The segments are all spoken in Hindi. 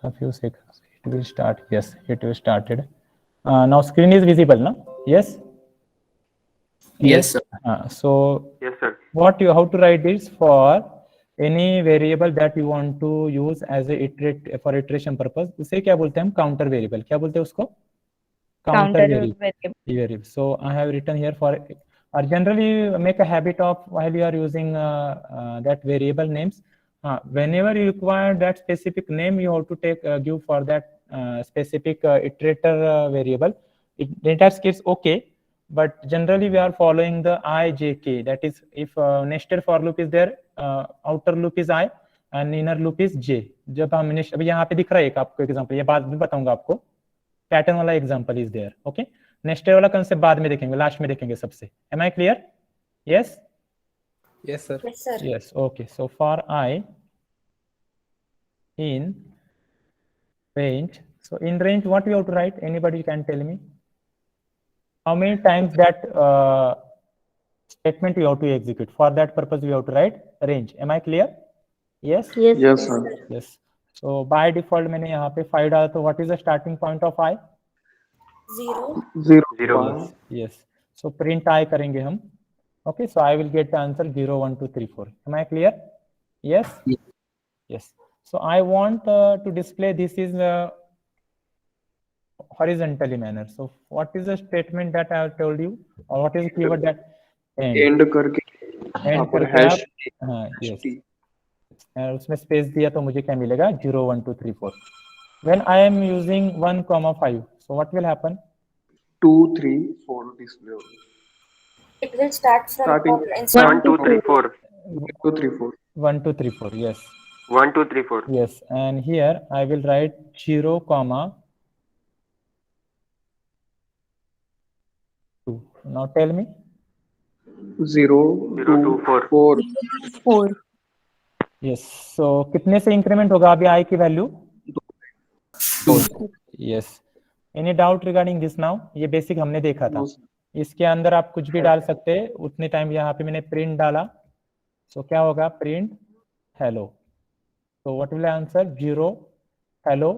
a few seconds. It will start. Yes, it will started. Now screen is visible, no? Yes. Yes, sir. So Yes, sir. what you how to write this for any variable that you want to use as a iterate for iteration purpose, उसे क्या बोलते हैं हम? Counter variable. क्या बोलते हैं उसको? Counter variable. So I have written here for or generally make a habit of while you are using that variable names. Whenever you require that specific name, you have to take give for that specific iterator variable. In that case, okay. But generally we are following the IJK. That is, if nested for loop is there, outer loop is I and inner loop is J. जब हम अभी यहाँ पे दिख रहा है एक आपको एग्जांपल, ये बाद में बताऊंगा आपको. पैटर्न वाला example is there. Okay, nested वाला कंसेप्ट बाद में देखेंगे, लास्ट में देखेंगे सबसे. Am I clear? Yes. Yes, sir. Yes, sir. Yes. Okay. So for I in range. So in range, what we have to write? Anybody can tell me? How many times that statement we have to execute? For that purpose, we have to write range. Am I clear? Yes. Yes, Yes, sir. Yes. So by default मैंने यहाँ पे 5 डाला, तो what is the starting point of I? 0. 0, 1. Yes. So print I करेंगे हम. Okay. So I will get the answer 0, 1, 2, 3, 4. Am I clear? Yes. Yes. Yes. So I want to display this is horizontally manner. So what is the statement that I have told you, or what is the keyword that end? end करके End यहाँ पर करके hash आप, हाँ, yes. t उसमें स्पेस दिया तो मुझे क्या मिलेगा? 0, 1, 2, 3, 4. When I am using 1, 5, so what will happen? 2, 3, 4 display होगा. It will start from Starting top instead 1, 2, 3, 4. 2, 3, 4. 1, 2, 3, 4. Yes. 1, 2, 3, 4. Yes. And here I will write 0, 2. Now tell me. 0, 0, 2, 4. 4. 4. Yes. So कितने से इंक्रीमेंट होगा अभी I की value? 2. Yes. Any doubt regarding this now? ये बेसिक हमने देखा था. No, sir. इसके अंदर आप कुछ भी डाल सकते हैं. उतने टाइम यहाँ पे मैंने प्रिंट डाला. So क्या होगा? Print hello. So what will I answer? 0, hello,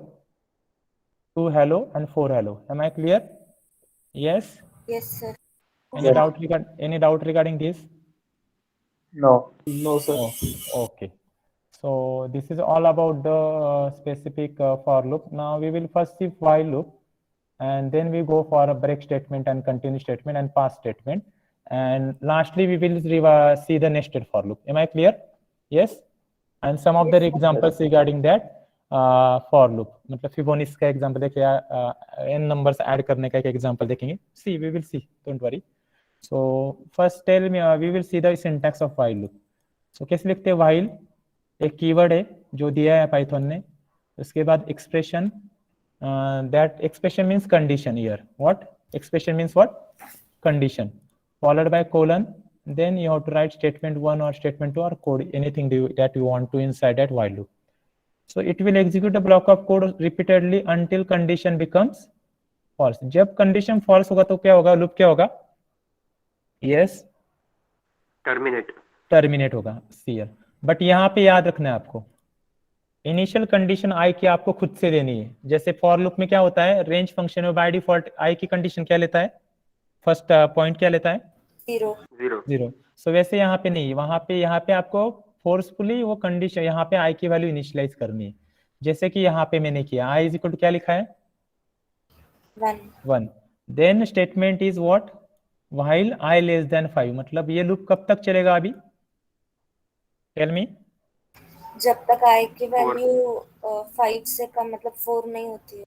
2 hello and 4 hello. Am I clear? Yes. Yes, sir. Any doubt regarding this? No. No, sir. Oh, okay. So this is all about the specific for loop. Now we will first see while loop, and then we go for a break statement and continue statement and pass statement, and lastly we will see the nested for loop. Am I clear? Yes. And some of the examples regarding that for loop. मतलब फिबोनाची का एग्जांपल देखिए, n numbers ऐड करने का एक एग्जांपल देखेंगे. See, we will see. Don't worry. So first tell me, we will see the syntax of while loop. So कैसे लिखते हैं while? एक कीवर्ड है जो दिया है पाइथन ने. उसके बाद expression, that expression means condition here. What? Expression means what? Condition. Followed by colon. Then you have to write statement 1 or statement 2 or code, anything that you want to inside that while loop. So it will execute a block of code repeatedly until condition becomes false. जब condition false होगा तो क्या होगा? loop क्या होगा? Yes. terminate होगा. CL. बट यहाँ पे याद रखना है आपको, इनिशियल कंडीशन आई की आपको खुद से देनी है. जैसे फॉर लूप में क्या होता है? रेंज फंक्शन में बाय डिफॉल्ट आई की कंडीशन क्या लेता है? फर्स्ट पॉइंट क्या लेता है? 0. सो वैसे यहाँ पे नहीं, वहां पे यहाँ पे आपको फोर्सफुली वो कंडीशन यहाँ पे आई की वैल्यू इनिशियलाइज करनी है. जैसे कि यहाँ पे मैंने किया, आई इज इक्वल टू क्या लिखा है? 1. Then statement is what? While I less than 5. मतलब ये लूप कब तक चलेगा अभी? Tell me. जब तक i की वैल्यू 5 से कम मतलब 4 नहीं होती है.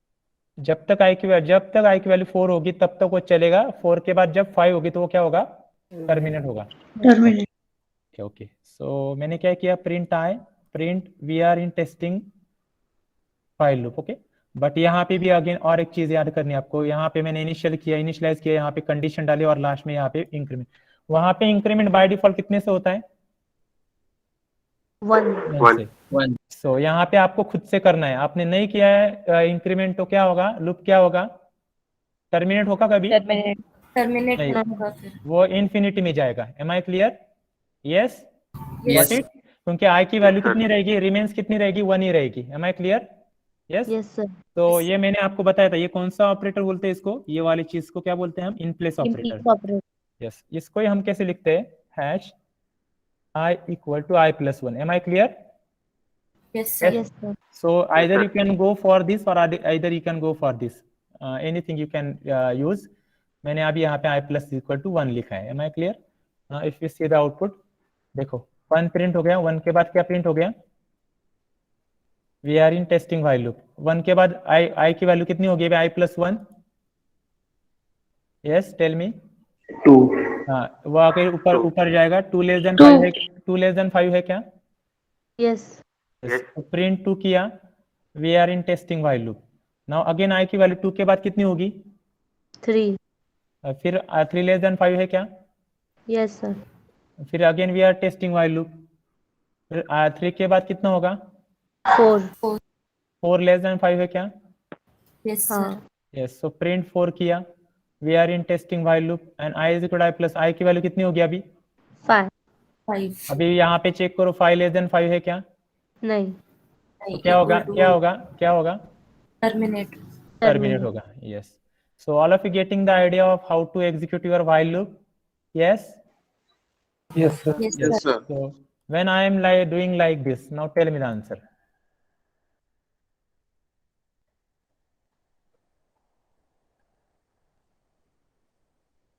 जब तक i की वैल्यू 4 होगी तब तक वो चलेगा. 4 के बाद जब 5 होगी तो वो क्या होगा? टर्मिनेट होगा. ओके. सो मैंने क्या किया? Print I, print we are in testing while loop. Okay. But यहाँ पे भी अगेन और एक चीज याद करनी है आपको. यहाँ पे मैंने इनिशियलाइज किया, यहाँ पे कंडीशन डाली और लास्ट में यहाँ पे इंक्रीमेंट. वहां पे इंक्रीमेंट बाय डिफॉल्ट कितने से होता है? 1. सो यहाँ पे आपको खुद से करना है. आपने नहीं किया है इंक्रीमेंट तो क्या होगा? लूप क्या होगा? टर्मिनेट होगा कभी? टर्मिनेट नहीं होगा फिर. वो इन्फिनिटी में जाएगा. Am I clear? Yes. Yes. क्योंकि आई की वैल्यू कितनी रहेगी? रिमेन्स कितनी रहेगी? 1 ही रहेगी. Am I clear? Yes yes sir. तो ये मैंने आपको बताया था, ये कौन सा ऑपरेटर बोलते हैं इसको, ये वाली चीज को क्या बोलते हैं हम, in place operator. Operator. Yes, इसको ही हम कैसे लिखते हैं, hash I equal to I plus 1. Am I clear? Yes, sir. Yes sir. So either sir. you can go for this or either you can go for this. Anything you can use. मैंने अभी यहाँ पे I plus equal to 1 लिखा है। Am I clear? Now if you see the output, देखो 1 प्रिंट हो गया, 1 के बाद क्या प्रिंट हो गया, we are in testing while loop। 1 के बाद I की वैल्यू कितनी होगी I plus 1? Yes, tell me। 2, हाँ, वो आके ऊपर Two. ऊपर जाएगा। 2 लेस देन Two. 5 है, 2 लेस देन 5 है क्या? यस। Yes. प्रिंट 2 किया, we are in testing while loop. Now again I की वैल्यू 2 के बाद कितनी होगी, 3। फिर 3 लेस देन 5 है क्या, यस सर। फिर again we are testing while loop, फिर 3 के बाद कितना होगा, 4। 4 लेस देन 5 है क्या, Yes, sir. हाँ। यस। सो प्रिंट 4 किया, we are in testing while loop and I is equal I plus I की वैल्यू कितनी होगी अभी, 5। 5. अभी यहाँ पे चेक करो 5 लेस देन 5 है क्या, नहीं। तो क्या होगा, क्या होगा, क्या होगा, Terminate. terminate होगा। yes, so all of you getting the idea of how to execute your while loop? Yes, Yes, sir. Yes, yes, sir. sir. so when I am like doing like this, now tell me the answer।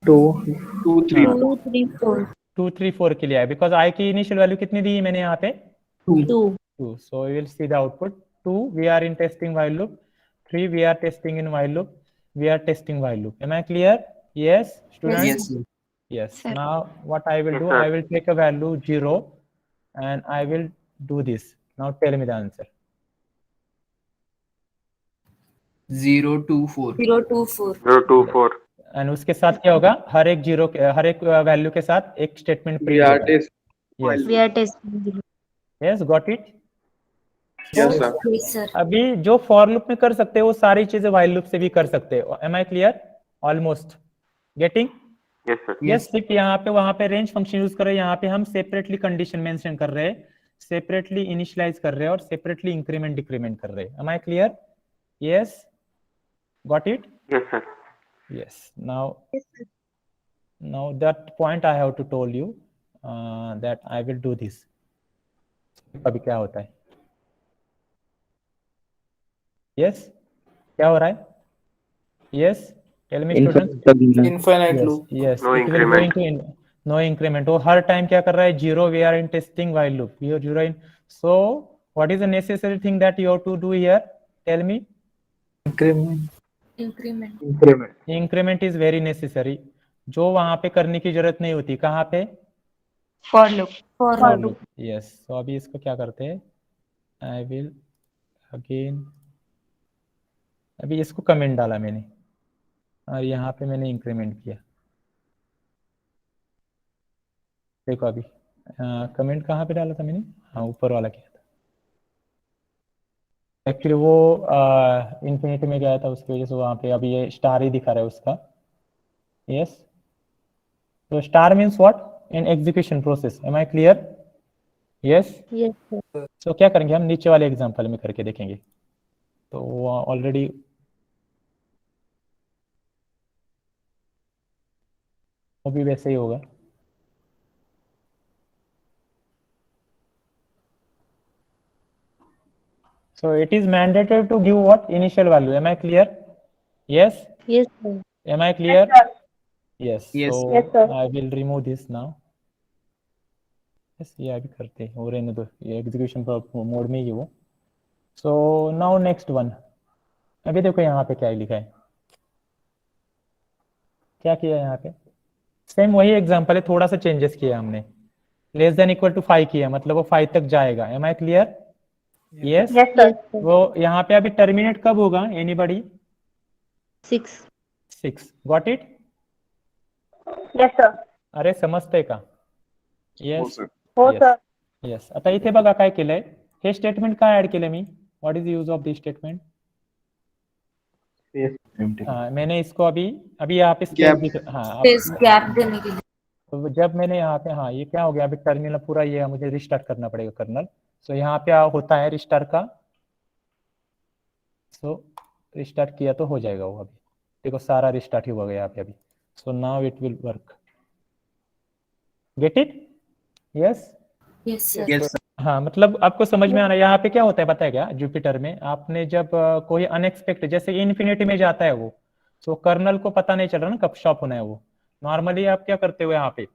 2, 2, 3, 2 3 4 2 3 4 के लिए है, बिकॉज आई की इनिशियल वैल्यू कितनी दी है मैंने यहाँ पे 2 2, so we will see the output 2 we are in testing while loop, 3 we are testing in while loop, we are testing while loop। Am I clear? Yes, students? Yes. Yes. Sir. Now what I will Yes, do, sir. I will take a value 0 and I will do this। Now tell me the answer। 0 2 4. 0, 2, 4. 0 2 4 and उसके साथ क्या होगा, हर एक जीरो, हर एक वैल्यू के साथ एक स्टेटमेंट we प्रिंट are होगा। test yes we are testing. Yes, got it. yes sir, Yes, sir. अभी जो फॉर लूप में कर सकते हो वो सारी चीजें व्हाइल लूप से भी कर सकते हो। Am I clear? Almost getting? Yes, sir. Yes, सिर्फ यहाँ पे वहां पे रेंज फंक्शन यूज कर रहे हैं, यहाँ पे हम सेपरेटली कंडीशन मेंशन कर रहे हैं, सेपरेटली इनिशियलाइज कर रहे हैं और सेपरेटली इंक्रीमेंट डिक्रीमेंट कर रहे हैं। Am I clear? Yes, got it? Yes, sir. Yes. Now that point I have to told you that I will do this। अभी क्या होता है? Yes, क्या हो रहा है? Yes, tell me students। Infinite Yes, loop. yes, No it will go increment। into no increment। वो हर टाइम क्या कर रहा है, zero we are in testing while loop, we are zero in। So what is the necessary thing that you have to do here? Tell me। Increment. Increment. increment, Increment is very necessary। जो वहां पे करने की जरूरत नहीं होती, कहाँ पे, for loop. For For loop. loop। Yes, so अभी इसको क्या करते हैं, I will again, अभी इसको कमेंट डाला मैंने और यहाँ पे मैंने इंक्रीमेंट किया। देखो अभी कमेंट कहाँ पे डाला था मैंने, हाँ ऊपर वाला किया था। एक्चुअली वो इन्फिनिटी में गया था, उसकी वजह से वहाँ पे अभी ये स्टार ही दिखा रहा है उसका। यस, तो star means what, in execution process. Am I clear? Yes. Yes sir. तो क्या करेंगे हम, नीचे वाले एग्जांपल में करके देखेंगे। तो ऑलरेडी वो भी वैसे ही होगा। So it is mandatory to give what, initial value। Am I clear? Yes, yes sir. am I clear? Yes, Yes. so Yes, sir. I will remove this now। yes, ये अभी करते हैं, और रहने दो, ये एग्जीक्यूशन मोड में ही है वो। So now next one, अभी देखो यहाँ पे क्या लिखा है, क्या किया है यहाँ पे, सेम वही एग्जांपल है, थोड़ा सा चेंजेस किया हमने। लेस देन इक्वल टू 5 किया, मतलब वो 5 तक जाएगा। Am I clear? Yes. Yes sir. वो यहाँ पे अभी टर्मिनेट कब होगा, anybody? 6। 6, got it? Yes sir. अरे समजतंय का? हो येस sir, हो सर। येस। आता इथे बघा काय केलंय, हे स्टेटमेंट काय ऍड केलंय मी, what is use of this statement? मैंने इसको अभी यहाँ पे Gap. Space gap देने के लिए. तो जब मैंने यहाँ पे, हाँ ये क्या हो गया, अभी टर्मिनल पूरा ये मुझे रिस्टार्ट करना पड़ेगा कर्नल। सो यहाँ पे होता है रिस्टार्ट का सो रिस्टार्ट किया तो हो जाएगा वो अभी। देखो सारा रिस्टार्ट ही हो गया यहाँ पे अभी। So now it will work. Get it? Yes. Yes sir. Yes, sir. हाँ, मतलब आपको समझ में आ रहा है यहाँ पे क्या होता है पता है क्या? जुपिटर में आपने जब कोई अनएक्सपेक्टेड जैसे इन्फिनिटी में जाता है वो, तो कर्नल को पता नहीं चल रहा ना कब स्टॉप होना है वो। नॉर्मली आप क्या करते हो यहाँ पे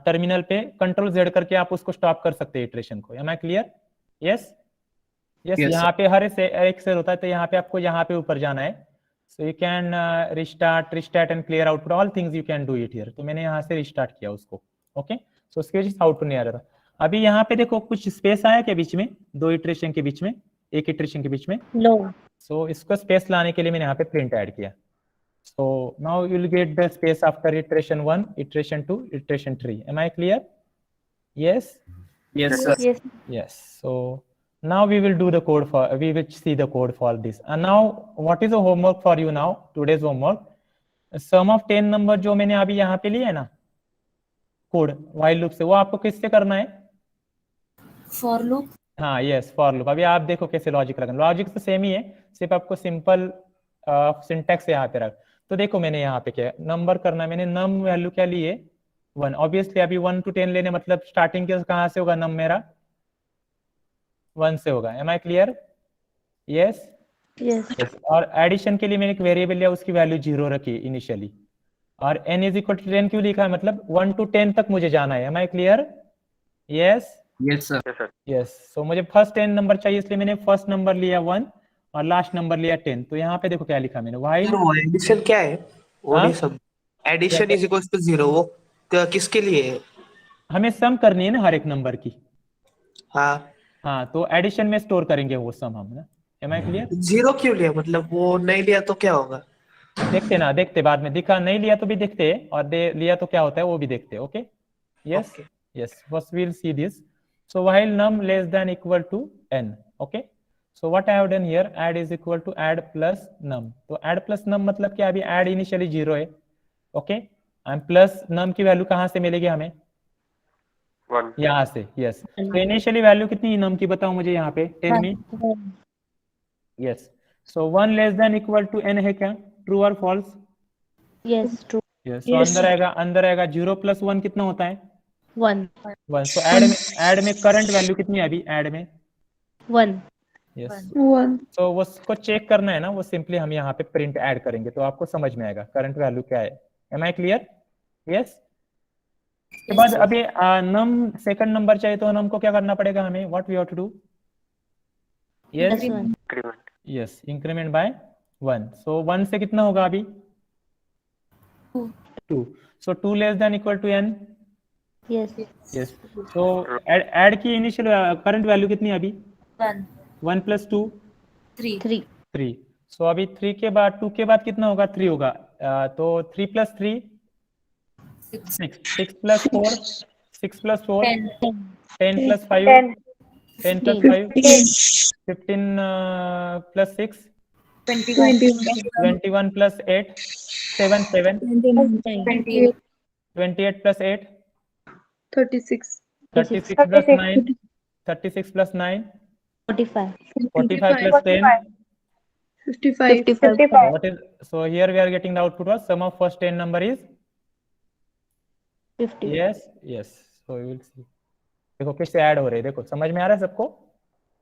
टर्मिनल पे कंट्रोल जेड करके आप उसको स्टॉप कर सकते हैं इटरेशन को। Am I clear? Yes yes. Yes, यहाँ पे हर एक सेल होता है, तो यहाँ पे आपको यहाँ पे ऊपर जाना है। So you can restart and clear output, all things you can do it here. तो मैंने यहाँ से रिस्टार्ट किया उसको। ओके, सो उसके वजह से आउटपुट नहीं आ रहा था। अभी यहाँ पे देखो कुछ स्पेस आया क्या बीच में, दो इटरेशन के बीच में, एक इटरेशन के बीच में? No. सो इसको स्पेस लाने के लिए मैंने यहाँ पे प्रिंट ऐड किया। So now you will get the space after iteration 1, iteration 2, iteration 3। Am I clear? Yes Yes, sir. Yes. yes. So now we will do the code for, we will see the code for this. And now what is the homework for you now? Today's homework, sum of 10 number जो मैंने अभी यहाँ पे लिया है ना कोड while loop से, वो आपको किससे करना है? For loop. हाँ यस, फॉर लूप। अभी आप देखो कैसे लॉजिक लगाना। लॉजिक तो सेम ही है, सिर्फ आपको सिंपल सिंटैक्स यहाँ पे रख। तो देखो मैंने यहाँ पे क्या नंबर करना है, मैंने नम वैल्यू क्या ली है 1। ऑब्वियसली अभी 1 to 10 लेने, मतलब स्टार्टिंग के कहाँ से होगा नम मेरा? 1 से होगा। Am I clear? Yes Yes. और एडिशन के लिए मैंने एक वेरिएबल लिया, उसकी वैल्यू 0 रखी इनिशियली। और n इज इक्वल टू 10 क्यों लिखा है? मतलब 1 to 10 तक मुझे जाना है। Am I clear? Yes Yes, sir. Yes, sir. Yes. So मुझे फर्स्ट 10 नंबर चाहिए, इसलिए मैंने फर्स्ट नंबर लिया 1 और लास्ट नंबर लिया 10। तो यहाँ पे देखो क्या लिखा मैंने, while वो एडिशन क्या है? वो हाँ? नहीं सब एडिशन इज इक्वल टू 0 वो किसके लिए है? हमें सम करनी है ना हर एक नंबर की। हाँ, हाँ, तो एडिशन में स्टोर करेंगे वो सम हम ना। Am I clear? 0 क्यों लिया? मतलब वो नहीं लिया तो क्या होगा? देखते ना, देखते बाद में, दिखा नहीं लिया तो भी देखते, और दे लिया तो क्या होता है वो भी देखते। Okay yes Okay. yes, first we'll see this. So while num less than equal to n, okay, so what I have done here, add is equal to add plus num. तो add plus num मतलब क्या? अभी add initially 0 है, ओके, एंड प्लस num की वैल्यू कहाँ से मिलेगी हमें? 1. यहाँ से। यस, तो इनिशियली वैल्यू कितनी num की बताओ मुझे यहाँ पे, tell me. Yes, so 1 less than equal to n है क्या? ट्रू और फॉल्स? Yes. True. यस, तो अंदर आएगा 0 प्लस 1 कितना होता है? 1. 1। सो ऐड में करंट वैल्यू कितनी है अभी ऐड में? 1. यस, तो वो उसको चेक करना है ना, वो सिंपली हम यहाँ पे प्रिंट ऐड करेंगे तो आपको समझ में आएगा करंट वैल्यू क्या है। Am I clear? यस। उसके बाद अभी नम सेकंड नंबर चाहिए, तो नम को क्या करना पड़ेगा हमें? What we have to do? Yes Plus 1. Increment. यस, इंक्रीमेंट बाय 1। सो 1 से कितना होगा अभी? 2। So 2 less than equal to n? Yes. Yes. So add की इनिशियल करंट वैल्यू कितनी है अभी? 1 1 प्लस 2? 3 3. 3। सो अभी 3 के बाद 2 के बाद कितना होगा? 3 होगा। तो 3 plus 3 6, 6 plus 4 6 plus 4 10 10 plus 5 10 plus 5 15 plus 6 21 plus 8 7 7 28 28 plus 8 36 36 plus 9 36 plus 9 45. 45 plus 10 55 what is, so here we are getting the output was sum of first 10 number is 50. yes yes, so we will see। देखो किससे ऐड हो रहे हैं, देखो समझ में आ रहा है सबको?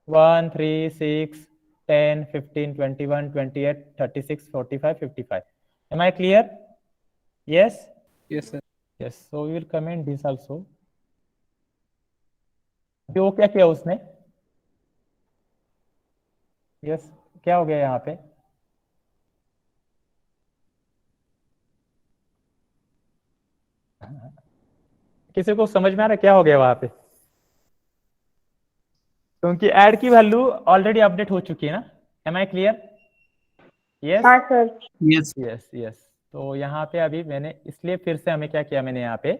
1 3 6 10 15 21 28 36 45 55। am I clear? yes Yes, sir. yes, so we will comment this also। अभी वो क्या किया उसने? यस, क्या हो गया यहाँ पे? किसी को समझ में आ रहा है क्या हो गया वहां पे? क्योंकि ऐड की वैल्यू ऑलरेडी अपडेट हो चुकी है ना। Am I clear? यस हाँ sir. Yes. Yes yes. तो यहाँ पे अभी मैंने इसलिए फिर से हमें क्या किया, मैंने यहाँ पे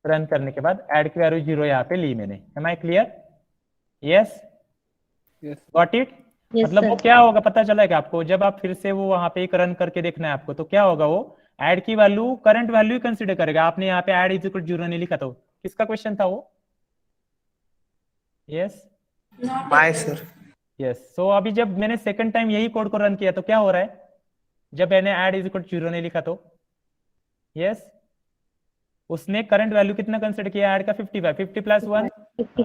रन करने के बाद ऐड की वैल्यू 0 यहाँ पे ली मैंने। Am I clear? Yes Yes. Got it? Yes मतलब वो sir. क्या होगा पता चला क्या आपको? जब आप फिर से वो वहां पे एक रन करके देखना है आपको, तो क्या होगा, वो ऐड की वैल्यू करंट वैल्यू ही कंसीडर करेगा। आपने यहाँ पे ऐड इज इक्वल 0 नहीं लिखा, तो किसका क्वेश्चन था वो? Yes my sir. यस सो अभी जब मैंने सेकंड टाइम यही कोड को रन किया तो क्या हो रहा है, जब मैंने ऐड इज इक्वल 0 नहीं लिखा तो यस उसने करंट वैल्यू कितना कंसिडर किया ऐड का 55, 50 प्लस 1,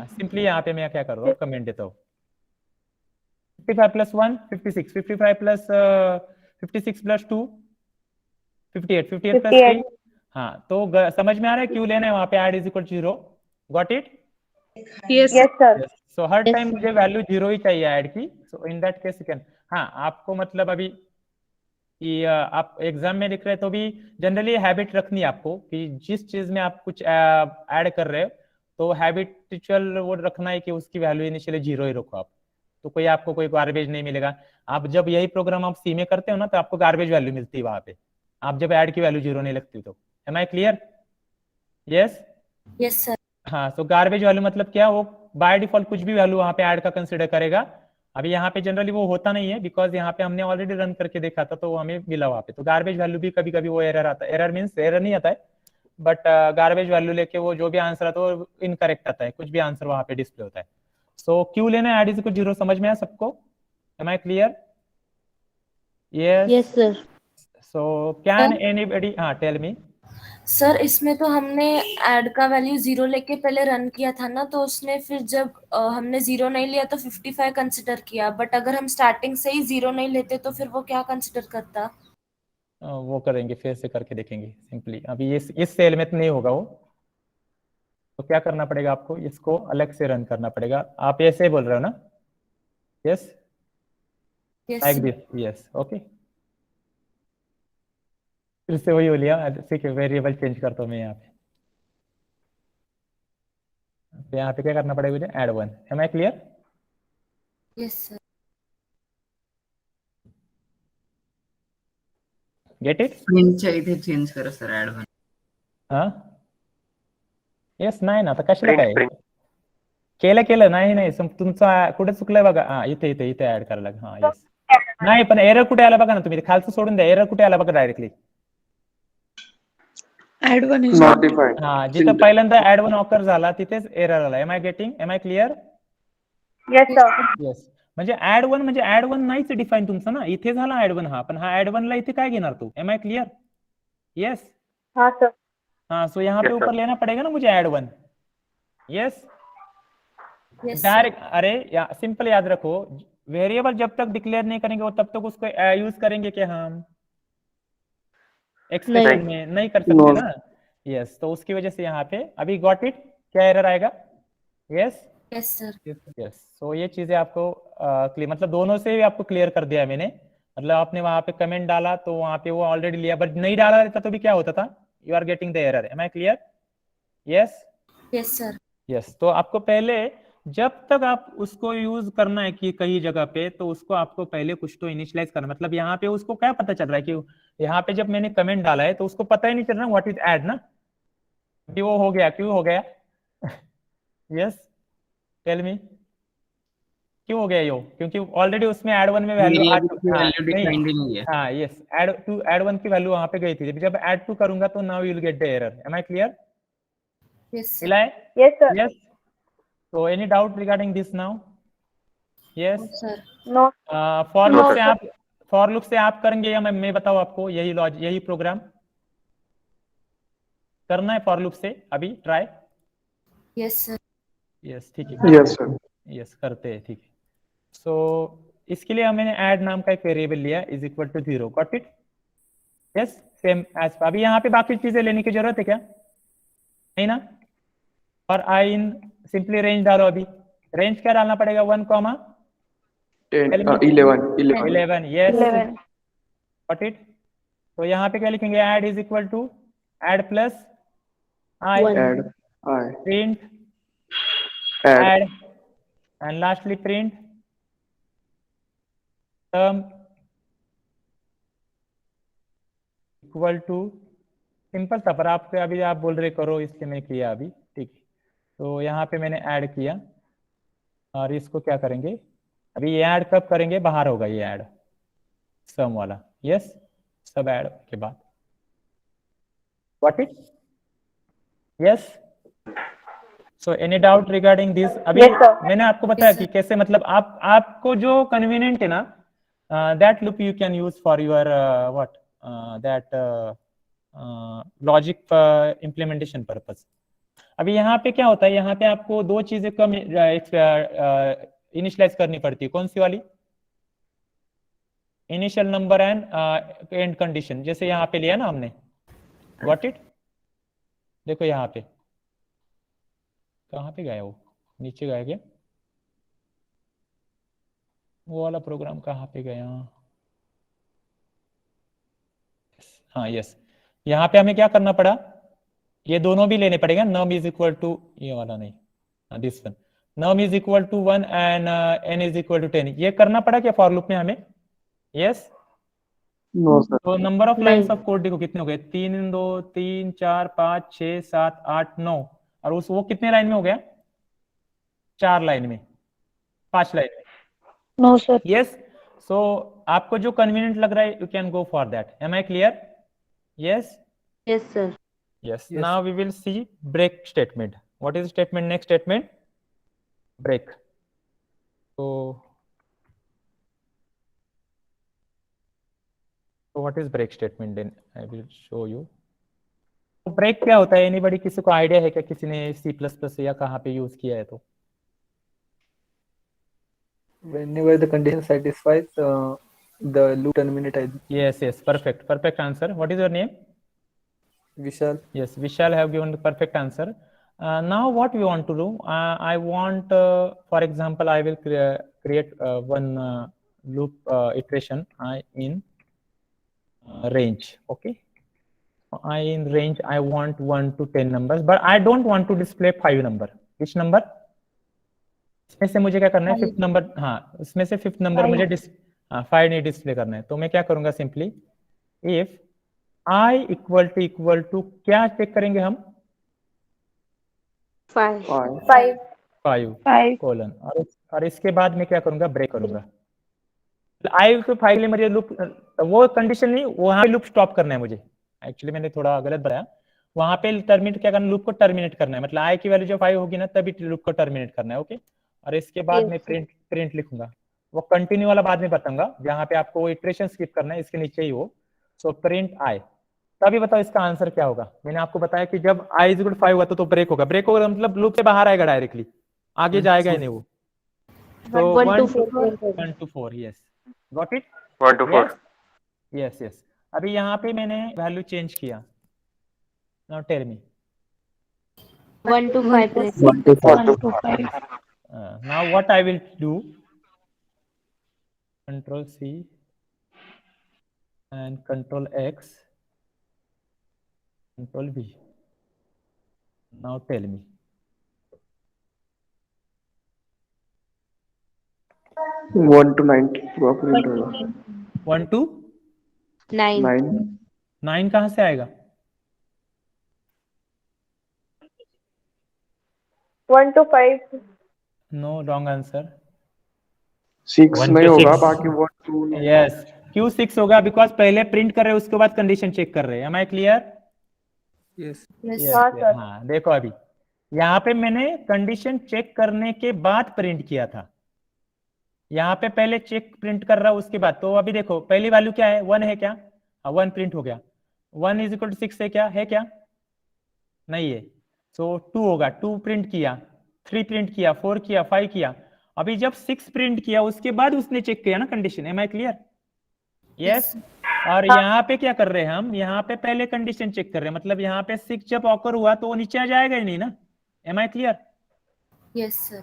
सिंपली यहाँ पे मैं क्या कर रहा हूँ कमेंट देता हूँ 55 प्लस 1 56, 55 प्लस 56 प्लस 2 58, 58 प्लस 3, हाँ तो समझ में आ रहा है क्यों लेना है वहां पे add is equal 0, got it. Yes, sir. So हर Yes, टाइम sir. मुझे वैल्यू 0 ही चाहिए ऐड की, so in that case you can, हाँ आपको मतलब अभी कि आप एग्जाम में लिख रहे हैं तो भी जनरली हैबिट रखनी है आपको कि जिस चीज में आप कुछ ऐड कर रहे हो तो हैबिचुअल वो रखना है कि उसकी वैल्यू इनिशियली 0 ही रखो आप, तो कोई आपको कोई गार्बेज नहीं मिलेगा। आप जब यही प्रोग्राम आप सी में करते हो ना तो आपको गार्बेज वैल्यू मिलती है वहां पे, आप जब ऐड की वैल्यू 0 नहीं लगती तो। Am I clear? Yes yes sir. हाँ, सो गार्बेज वैल्यू मतलब क्या, वो बाय डिफॉल्ट कुछ भी वैल्यू वहां पे ऐड का कंसिडर करेगा। अभी यहाँ पे जनरली वो होता नहीं है बिकॉज यहाँ पे हमने ऑलरेडी रन करके देखा था तो वो हमें मिला वहां पे, तो गार्बेज वैल्यू भी कभी कभी वो एरर आता है, एरर मीन्स एरर नहीं आता है बट गार्बेज वैल्यू लेके वो जो भी आंसर आता है वो इनकरेक्ट आता है, कुछ भी आंसर वहां पे डिस्प्ले होता है। सो क्यों लेना ऐड इज इक्वल 0 समझ में आया सबको? Am I clear? Yes Yes, sir. So can anybody, हाँ टेल मी। सर इसमें तो हमने ऐड का वैल्यू 0 लेके पहले रन किया था ना, तो उसने फिर जब हमने 0 नहीं लिया तो 55 कंसिडर किया, बट अगर हम स्टार्टिंग से ही 0 नहीं लेते तो फिर वो क्या कंसिडर करता? वो करेंगे फिर से करके देखेंगे सिंपली, अभी इस सेल में तो नहीं होगा वो, तो क्या करना पड़ेगा आपको, इसको अलग से रन करना पड़ेगा। आप ऐसे बोल रहे हो ना? Yes like this, yes okay. फिर से वही हो लिया, ठीक है वेरिएबल चेंज करता हूँ मैं यहाँ पे, तो यहाँ पे क्या करना पड़ेगा मुझे, add 1। Am I clear? Yes sir. Get it? प्रिंटच्या इथे चेंज करा सर ऍड वन. हा येस नाही ना, आता कशाला Print, काय print. केलं नाही नाही तुमचं कुठे चुकलंय बघा, हा इथे इथे इथे ऍड करायला लागेल, हा येस नाही पण एरर कुठे आला बघा ना, तुम्ही खालचं सोडून द्या, एरर कुठे आला बघा directly, Add one is Not defined. हा जिथं पहिल्यांदा ऍड 1 ऑकर झाला तिथेच एरर आला। Am I getting? Am I clear? Yes, sir. Yes म्हणजे ऍड 1 म्हणजे ऍड 1 नाहीच डिफाईन तुमचं ना, इथे झाला ऍड 1 हा, पण हा ऍड 1 ला इथे काय घेणार तू? Am I clear? यस हाँ sir. हाँ, सो यहाँ पे Yes, sir. ऊपर लेना पड़ेगा ना मुझे ऐड 1। यस यस डायरेक्ट, अरे सिंपल याद रखो, वेरिएबल जब तक डिक्लेयर नहीं करेंगे वो तब तक उसको यूज करेंगे क्या हम एक्सप्रेशन नहीं। में? नहीं कर सकते No. ना। यस तो उसकी वजह से यहाँ पे अभी गॉट इट, क्या एरर आएगा? Yes yes sir. Yes so ये चीजें आपको क्लियर, मतलब दोनों से भी आपको क्लियर कर दिया मैंने, मतलब आपने वहां पे कमेंट डाला तो वहां पे वो ऑलरेडी लिया, बट नहीं डाला रहता तो भी क्या होता था, you are getting the error. Am I clear? Yes yes sir. Yes तो आपको पहले जब तक आप उसको यूज करना है कि कई जगह पे, तो उसको आपको पहले कुछ तो इनिशियलाइज करना, मतलब यहाँ पे उसको क्या पता चल रहा है कि यहाँ पे जब मैंने कमेंट डाला है तो उसको पता ही नहीं चल रहा व्हाट इज ऐड ना, कि वो हो गया, क्यों हो गया? यस टेल मी क्यों हो गया यो? क्योंकि ऑलरेडी उसमें ऐड 1 में वैल्यू आ वेरिएबल की वैल्यू डिफाइंड नहीं है. हाँ यस ऐड 1 की वैल्यू वहां पे गई थी, जब ऐड 2 करूंगा तो now you will get the error. Am I clear? Yes मिला है? Yes, sir. Yes. So any doubt regarding this now? Yes. Sir. No. For No, loop से आप करेंगे या मैं बताऊँ आपको? यही प्रोग्राम करना है फॉर लूप से अभी ट्राई? Yes sir. यस ठीक है, Yes, sir. यस करते हैं, ठीक है। सो इसके लिए मैंने ऐड नाम का एक वेरिएबल लिया is equal to 0, got it? Yes same as, अभी यहाँ पे बाकी चीजें लेने की जरूरत है क्या? नहीं ना? और आई इन सिंपली रेंज डालो, अभी रेंज क्या डालना पड़ेगा? 1, 11 यस 11. Got it. तो यहाँ पे क्या लिखेंगे? Add is equal to add plus I, One. Add I. Print Add. Add and lastly print term equal to, simple था पर आपके अभी आप बोल रहे करो इसलिए मैं किया अभी, ठीक है। तो यहाँ पे मैंने ऐड किया और इसको क्या करेंगे अभी, ये ऐड कब करेंगे? बाहर होगा ये ऐड सम वाला, यस सब ऐड के बाद, what it? Yes so any doubt regarding this? अभी Yes, sir. मैंने आपको बताया Yes, कि sir. कैसे, मतलब आपको जो कन्वीनियंट है ना, that loop you can use for your what that logic implementation purpose. अभी यहाँ पे क्या होता है, यहाँ पे आपको दो चीजें कम इनिशियलाइज करनी पड़ती है। कौन सी वाली? Initial number and and condition. जैसे यहाँ पे लिया ना हमने, गॉट इट? देखो यहाँ पे कहाँ पे गया वो, नीचे गया क्या? वो वाला प्रोग्राम कहाँ पे गया? हाँ यस, यहाँ पे हमें क्या करना पड़ा, ये दोनों भी लेने पड़ेगा। नम इज इक्वल टू, ये वाला नहीं, this one, num is equal to 1 and n is equal to 10। ये करना पड़ा क्या फॉर लूप में हमें? यस। No, sir. तो नंबर ऑफ लाइंस नहीं। ऑफ कोड देखो कितने हो गए, 3 2 3 4 5 6 7 8 9, और उस वो कितने लाइन में हो गया? 4 लाइन में, 5 लाइन में। No, sir. यस। सो आपको जो कन्वीनियंट लग रहा है you can go for that. Am I clear? Yes Yes, sir. yes. Yes. Now we will see break statement. What is statement? Next statement, break. So what is break statement? Then I will show you. तो ब्रेक क्या होता है? एनीबडी, किसी को आइडिया है क्या? किसी ने C++ या कहाँ पे यूज किया है? तो Whenever the condition satisfies, the loop terminate. yes yes, perfect answer. What is your name? Vishal. Yes, Vishal have given the perfect answer. Now what we want to do, I want for example I will create one loop iteration I in range. Okay, I in range I want 1 to 10 numbers, but I don't want to display 5 number. Which number? इसमें से मुझे क्या करना है? 5th number. हाँ, इसमें से 5th नंबर मुझे 5 नहीं डिस्प्ले करना है। तो मैं क्या करूंगा, simply if I equal to क्या चेक करेंगे हम? 5. 5 कोलन, और इसके बाद मैं क्या करूंगा? ब्रेक करूंगा। आई तो फाइल मेरे लूप, वो कंडीशन नहीं, वहां पे लूप स्टॉप करना है मुझे। एक्चुअली मैंने थोड़ा गलत बताया, वहां पे टर्मिनेट क्या करना, लूप को टर्मिनेट करना है। मतलब आई की वैल्यू जो 5 होगी ना, तभी लूप को टर्मिनेट करना है। ओके, और इसके बाद मैं प्रिंट लिखूंगा। वो कंटिन्यू वाला बाद में बताऊंगा, जहां पे आपको इटरेशन स्किप करना है, इसके नीचे ही हो। So print I. तभी बताओ इसका आंसर क्या होगा। मैंने आपको बताया कि जब i इज इक्वल 5 हुआ तो ब्रेक होगा। ब्रेक होगा मतलब लूप से बाहर आएगा डायरेक्टली, आगे जाएगा ही नहीं वो। तो 1 to 4 yes, got it? 1 to 4. Yes yes. अभी यहाँ पे मैंने वैल्यू चेंज किया। Now tell me. 1 to 5. 1 to 4. 1 to 5. Now what I will do, Control C and Control X, Control V. Now tell me. One to 9 print होगा. 1 to 9. 9. 9 कहाँ से आएगा? 1 to 5. No, wrong answer. 6 1 में to होगा, 6. बाकी 1 2 नहीं. Yes. क्यों 6 होगा? बिकॉज पहले प्रिंट कर रहे हैं, उसके बाद कंडीशन चेक कर रहे हैं। Am I clear? Yes. Yes. हाँ, सर. हाँ, देखो अभी यहाँ पे मैंने कंडीशन चेक करने के बाद प्रिंट किया था। यहाँ पे पहले चेक प्रिंट कर रहा है उसके बाद। तो अभी देखो पहली वैल्यू क्या है? 1 है क्या? हाँ, 1 प्रिंट हो गया। 1 इज इक्वल टू 6 है क्या? है क्या? नहीं है। सो 2 होगा। 2 प्रिंट किया, 3 प्रिंट किया, 4 किया, 5 किया। अभी जब 6 प्रिंट किया उसके बाद उसने चेक किया ना condition. Am I clear? Yes. और यहाँ पे क्या कर रहे हैं हम? यहाँ पे पहले कंडीशन चेक कर रहे हैं। मतलब यहाँ पे 6 जब ऑकर हुआ तो वो नीचे आ जाएगा ही नहीं ना। Am I clear? Yes, sir.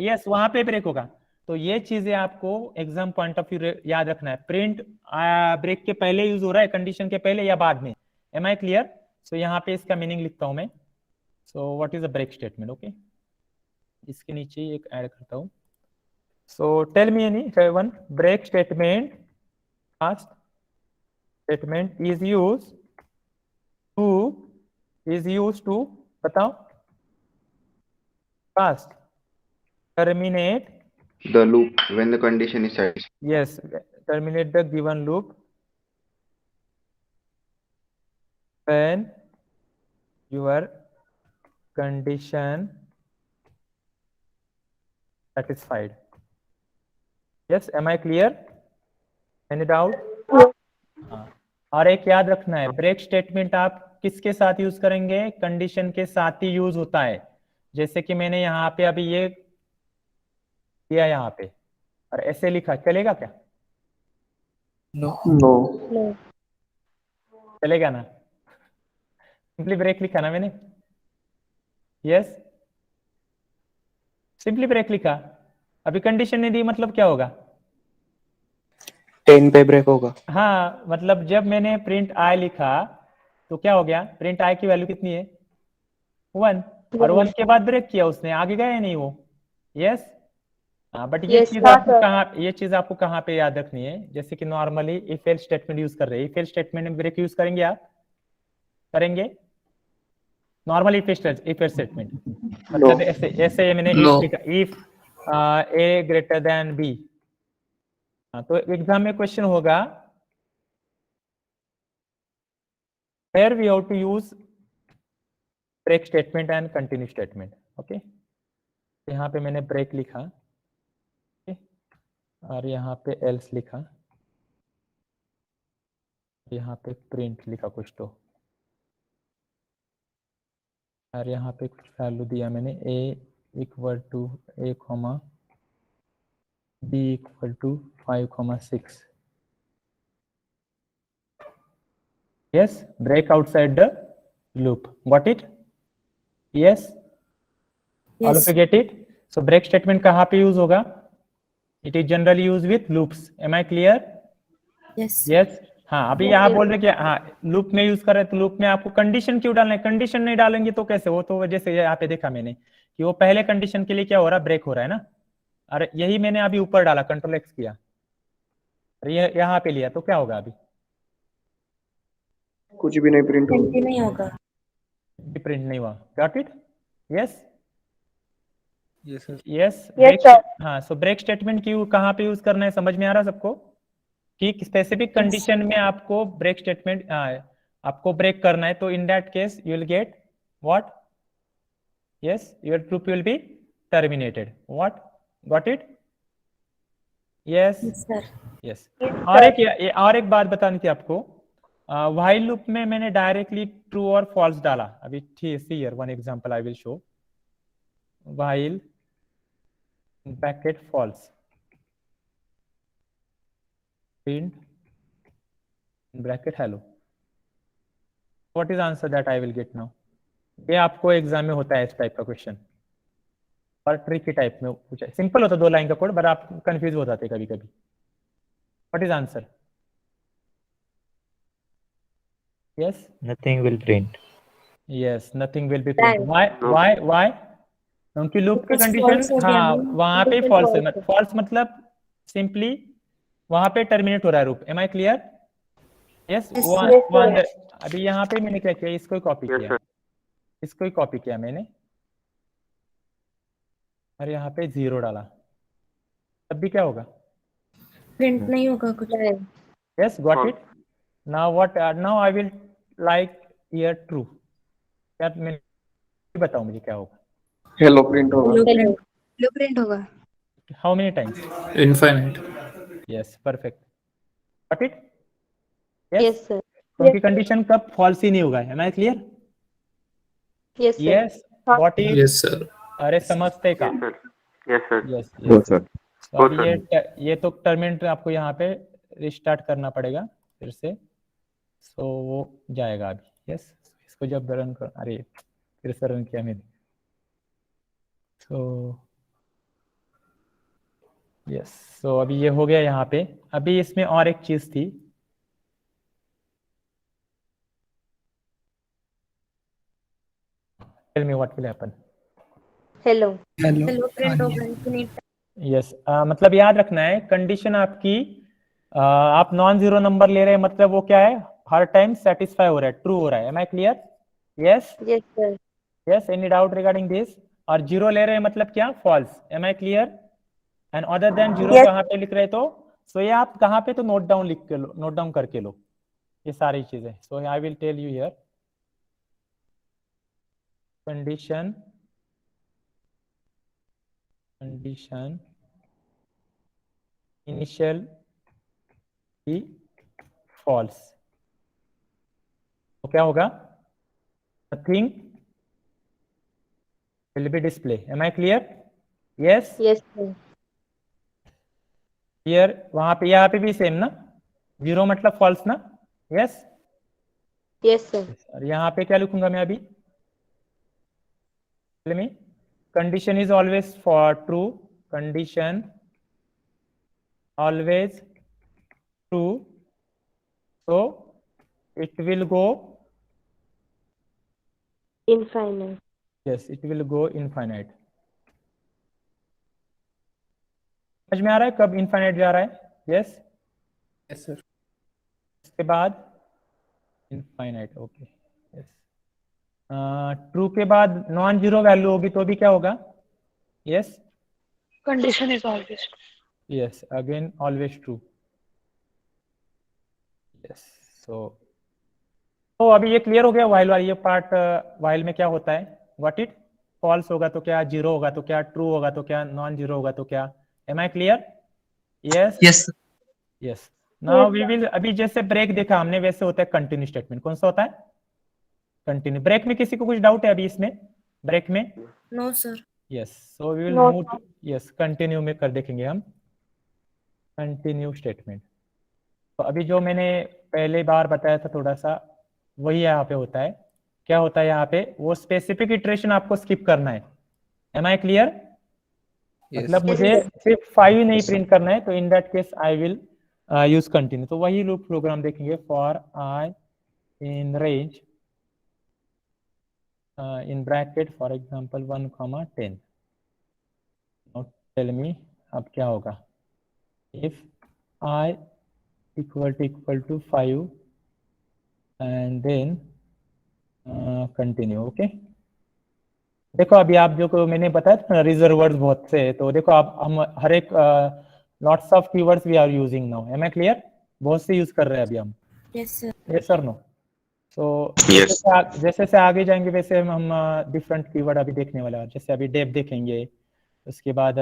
Yes, वहां पे ब्रेक होगा। तो ये चीजें आपको एग्जाम पॉइंट ऑफ व्यू याद रखना है। प्रिंट ब्रेक के पहले यूज हो रहा है, कंडीशन के पहले या बाद में। M I clear? सो यहाँ पे इसका मीनिंग लिखता हूं मैं। So what is a break statement? Okay, इसके नीचे एक ऐड करता हूं। So tell me any one break statement fast statement is used to बताओ fast terminate the loop when the condition is satisfied. yes, terminate the given loop when your condition satisfied. Yes, am I clear? Any doubt? हाँ, और एक याद रखना है, ब्रेक स्टेटमेंट आप किसके साथ यूज करेंगे? कंडीशन के साथ ही यूज होता है। जैसे कि मैंने यहाँ पे अभी ये किया यहाँ पे और ऐसे लिखा, चलेगा क्या? No. No. चलेगा ना? सिंपली ब्रेक लिखा ना मैंने, यस, सिंपली ब्रेक लिखा। अभी कंडीशन नहीं दी, मतलब क्या होगा? 10 पे ब्रेक होगा। हाँ, मतलब जब मैंने प्रिंट आई लिखा तो क्या हो गया? प्रिंट आई की वैल्यू कितनी है? 1, और 1 के बाद ब्रेक किया उसने, आगे गया या नहीं वो? यस। हाँ, बट ये Yes, चीज sir. आपको कहाँ, ये चीज आपको कहाँ पे याद रखनी है? जैसे कि normally if else statement use कर रहे हैं, इफ एल्स स्टेटमेंट में ब्रेक यूज करेंगे आप? करेंगे नॉर्मल इफ स्टेटमेंट, मतलब ऐसे ऐसे मैंने No. इफ लिखा, if a greater than b. तो एग्जाम में क्वेश्चन होगा where we have to use break statement and continue statement. Okay, यहाँ पे मैंने ब्रेक लिखा, okay? और यहाँ पे else लिखा, यहाँ पे प्रिंट लिखा कुछ तो, और यहाँ पे कुछ वैल्यू दिया मैंने, a equal to a comma b equal to 5,6। yes, break outside the loop, got it? yes, all of you get it? so break statement कहाँ पे यूज होगा? it is generally used with loops, am I clear? Yes. yes. हाँ, अभी यहाँ बोल रहे कि हाँ लूप में यूज कर रहे हैं, तो लूप में आपको कंडीशन क्यों डालना है? कंडीशन नहीं डालेंगे तो कैसे? वो तो जैसे यहाँ पे देखा मैंने कि वो पहले कंडीशन के लिए क्या हो रहा है? ब्रेक हो रहा है ना। अरे यही मैंने अभी ऊपर डाला, कंट्रोल एक्स किया, अरे ये यहाँ पे लिया, तो क्या होगा? अभी कुछ भी नहीं प्रिंट प्रिंट होगा। ही नहीं होगा। प्रिंट नहीं हुआ, got it? Yes Yes, sir. Yes. Yes, sir. हाँ, सो ब्रेक स्टेटमेंट की कहाँ पे यूज करना है, समझ में आ रहा सबको? कि स्पेसिफिक कंडीशन में आपको ब्रेक स्टेटमेंट आपको ब्रेक करना है, तो इन that case you will get what? Yes, your loop will be terminated, what? Got it? Yes Yes, sir. Yes. Yes, और एक बात बतानी थी आपको, व्हाइल लूप में मैंने डायरेक्टली ट्रू और फॉल्स डाला। अभी see here one example I will show. While bracket false, print bracket hello, what is answer that I will get now? ये आपको एग्जाम में होता है इस टाइप का क्वेश्चन, और ट्रिकी टाइप में पूछा है। सिंपल होता 2 लाइन का कोड, बट आप कंफ्यूज हो जाते कभी कभी। What is answer? Yes, Nothing will print. Yes, nothing will be print. Why? क्योंकि लूप की Because कंडीशन, false हो गया हाँ ना, वहां पे बिल्कुल फॉल्स है। false है। फॉल्स मतलब सिंपली वहां पे टर्मिनेट हो रहा है loop. Am I clear? Yes. Yes, अभी यहाँ पे मैंने क्या किया, इसको कॉपी किया, इसको ही कॉपी किया मैंने, और यहाँ पे 0 डाला, तब भी क्या होगा? प्रिंट नहीं होगा कुछ। Yes, got it? Now what? Now I will like here true, क्या मैं बताऊं मुझे क्या होगा? हेलो प्रिंट होगा। Hello print होगा। How many times? Infinite. Yes, perfect, got it? Yes, sir. क्योंकि कंडीशन कब फॉल्स ही नहीं होगा। Am I clear? Yes, sir. Yes, got it? Yes, sir. अरे समझते का? Yes, sir. यस हो यस। सर। तो अब ये तो टर्मिनेट आपको यहाँ पे रिस्टार्ट करना पड़ेगा फिर से, सो वो जाएगा अभी। यस, इसको जब रन कर, अरे फिर से रन किया मैंने, सो यस। सो अभी ये हो गया यहाँ पे। अभी इसमें और एक चीज थी, tell me what will happen? Hello. Hello print होगा infinite। यस, मतलब याद रखना है कंडीशन आपकी, आप नॉन जीरो नंबर ले रहे हैं, मतलब वो क्या है? हर टाइम सेटिस्फाई हो रहा है, ट्रू हो रहा है। Am I clear? Yes Yes, sir. Yes. Any doubt regarding this? और 0 ले रहे हैं मतलब क्या? False. Am I clear? And other than 0 Yes. कहाँ पे लिख रहे? तो सो ये आप कहाँ पे तो नोट डाउन लिख के लो, नोट डाउन करके लो ये सारी चीजें। So I will tell you here, condition initial be false, तो क्या होगा? nothing will be display. Am I clear? Yes. Yes, sir. Here वहां पे यहाँ पे भी सेम ना, 0 मतलब false ना? Yes. Yes, sir. और यहाँ पे क्या लिखूंगा मैं अभी? में condition is always for true, condition always true, so it will go Infinite. yes, it will go infinite. समझ में आ रहा है कब infinite जा रहा है? Yes. Yes, sir. इसके बाद infinite. Okay. Yes. ट्रू के बाद नॉन जीरो वैल्यू होगी तो भी क्या होगा? Yes. Condition is always true. Yes. Again, always true. Yes. तो अभी ये क्लियर हो गया while वाली ये पार्ट. while में क्या होता है? What it? false होगा तो क्या, जीरो होगा तो क्या, ट्रू होगा तो क्या, नॉन जीरो होगा तो क्या. Am I clear? Yes. Yes. Yes. Now we will, अभी जैसे ब्रेक देखा हमने वैसे होता है कंटिन्यू स्टेटमेंट. कौन सा होता है? कंटिन्यू. ब्रेक में किसी को कुछ डाउट है अभी इसमें? ब्रेक में? No sir. Yes. So we will No, move to, yes, continue में कर देखेंगे हम कंटिन्यू स्टेटमेंट. तो अभी जो मैंने पहले बार बताया था थोड़ा सा वही यहाँ पे होता है. क्या होता है यहाँ पे? वो स्पेसिफिक इटरेशन आपको स्किप करना है. Am I clear? मतलब मुझे सिर्फ 5 नहीं प्रिंट करना है, तो इन that case I will use continue. तो वही लूप प्रोग्राम देखेंगे. For I in range in bracket for example 1,10. now tell me अब क्या होगा? if I equal to 5 and then continue. okay. देखो अभी आप जो को मैंने बताया था रिजर्व वर्ड्स बहुत से, तो देखो आप हम हर एक lots of keywords we are using now. Am I clear? बहुत से यूज कर रहे हैं अभी हम. Yes sir. यस और नो? तो Yes. जैसे से आगे जाएंगे वैसे हम डिफरेंट कीवर्ड अभी देखने वाले हैं. जैसे अभी डेप देखेंगे, उसके बाद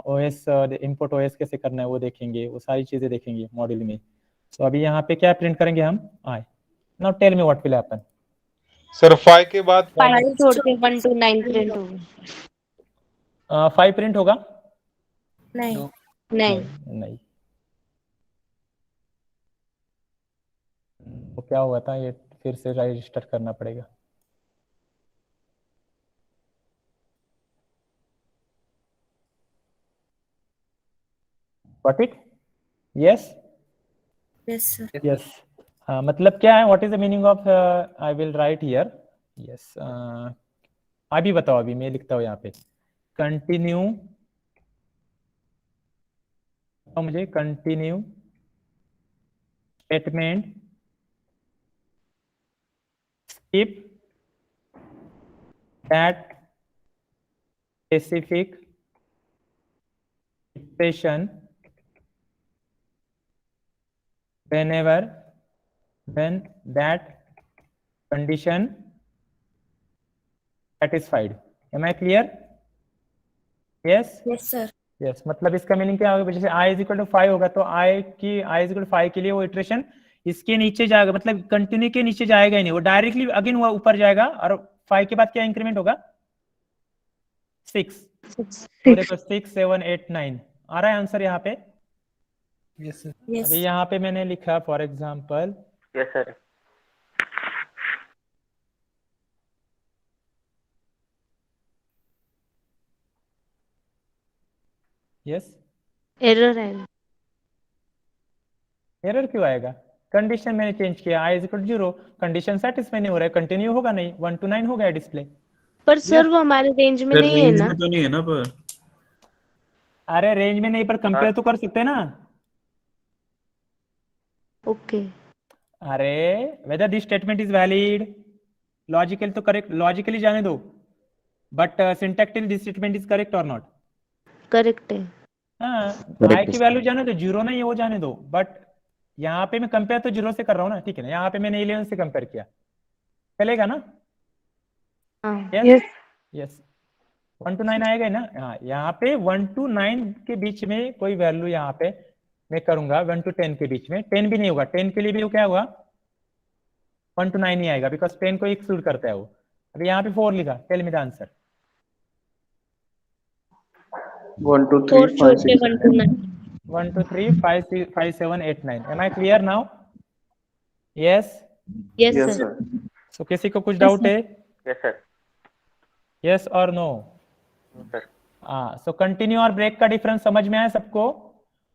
ओएस इंपोर्ट ओएस कैसे करना है वो देखेंगे, वो सारी चीजें देखेंगे मॉड्यूल में. तो अभी यहाँ पे क्या प्रिंट करेंगे हम? I. Now tell me what will happen. Sir 5 के बाद 5 छोड़ के 1 to 9 प्रिंट होगा. 5 प्रिंट होगा? नहीं. नहीं. तो क्या हुआ था? ये फिर से रजिस्टर करना पड़ेगा. Got it? Yes. Yes sir. Yes. मतलब क्या है? What is the meaning of I will write here? Yes. अभी बताओ. अभी मैं लिखता हूँ यहाँ पे कंटिन्यू. तो मुझे continue statement skip that specific expression when that condition satisfied. Am I clear? Yes. Yes sir. Yes. मतलब इसका मीनिंग क्या होगा? जैसे i = 5 होगा तो i = 5 के लिए वो इटरेशन इसके नीचे जाएगा, मतलब कंटिन्यू के नीचे जाएगा ही नहीं, वो डायरेक्टली अगेन वो ऊपर जाएगा. और 5 के बाद क्या इंक्रीमेंट होगा? 6. तो देखो 6 7 8 9 आ रहा है आंसर यहाँ पे. Yes, sir. यस. अभी यहाँ पे मैंने लिखा for example Yes, sir. Yes. Error है. एरर क्यों आएगा? कंडीशन मैंने चेंज किया. i = 0. कंडीशन सेटिस्फाई नहीं हो रहा है, कंटिन्यू होगा नहीं. 1 to 9 हो गया डिस्प्ले. पर सर वो हमारे रेंज में नहीं है ना. तो नहीं है ना पर. अरे रेंज में नहीं, पर कंपेयर तो कर सकते हैं ना. ओके. अरे whether this statement is valid, logical तो करेक्ट, लॉजिकली जाने दो, but syntactically this statement is correct और नॉट? करेक्ट है. हाँ, i की वैल्यू जाने दो, 0 नहीं है वो जाने दो, बट यहाँ पे मैं कंपेयर तो 0 से कर रहा हूँ ना. ठीक है ना? यहाँ पे मैंने 11 से कंपेयर किया, चलेगा ना? हाँ Yes. यस 1 to 9 आएगा ही ना। हाँ, यहाँ पे 1 to 9 के बीच में कोई वैल्यू यहाँ पे मैं करूंगा 1 to 10 के बीच में। 10 भी नहीं होगा, 10 के लिए भी वो क्या होगा 1 to 9 ही आएगा, बिकॉज 10 को एक्सक्लूड करता है वो। अभी यहाँ पे 4 लिखा, टेल मी द आंसर। 1 2 3 4 5 छोड़ के 6 1 to 9 1 2 3 5 6 5 7 8 9। Am I clear now? Yes. yes yes sir sir so किसी को कुछ डाउट है? Yes sir. यस और नो? हाँ, सो कंटिन्यू और ब्रेक का डिफरेंस समझ में आया सबको?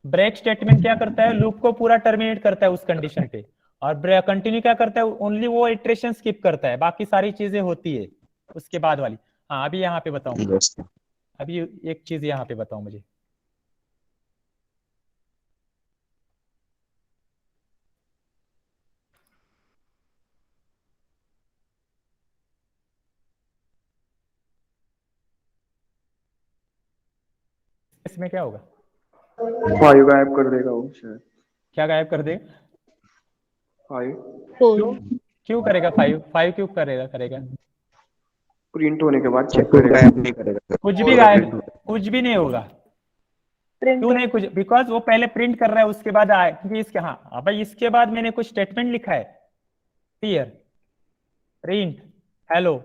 ब्रेक स्टेटमेंट क्या करता है, लूप को पूरा टर्मिनेट करता है उस कंडीशन पे, और कंटिन्यू क्या करता है, ओनली वो इटरेशन स्किप करता है, बाकी सारी चीजें होती है उसके बाद वाली। हाँ, अभी यहाँ पे बताऊं, अभी एक चीज यहाँ पे बताओ मुझे। इसमें क्या होगा? 5 गायब कर देगा वो शायद। क्या गायब कर देगा? 5 4 क्यों करेगा? 5 क्यों करेगा? प्रिंट होने के बाद चेक करेगा। कुछ भी गायब, कुछ भी नहीं होगा। क्यों नहीं कुछ? बिकॉज वो पहले प्रिंट कर रहा है, उसके बाद आए, क्योंकि इसके, हाँ भाई, इसके बाद मैंने कुछ स्टेटमेंट लिखा है, क्लियर, प्रिंट हेलो।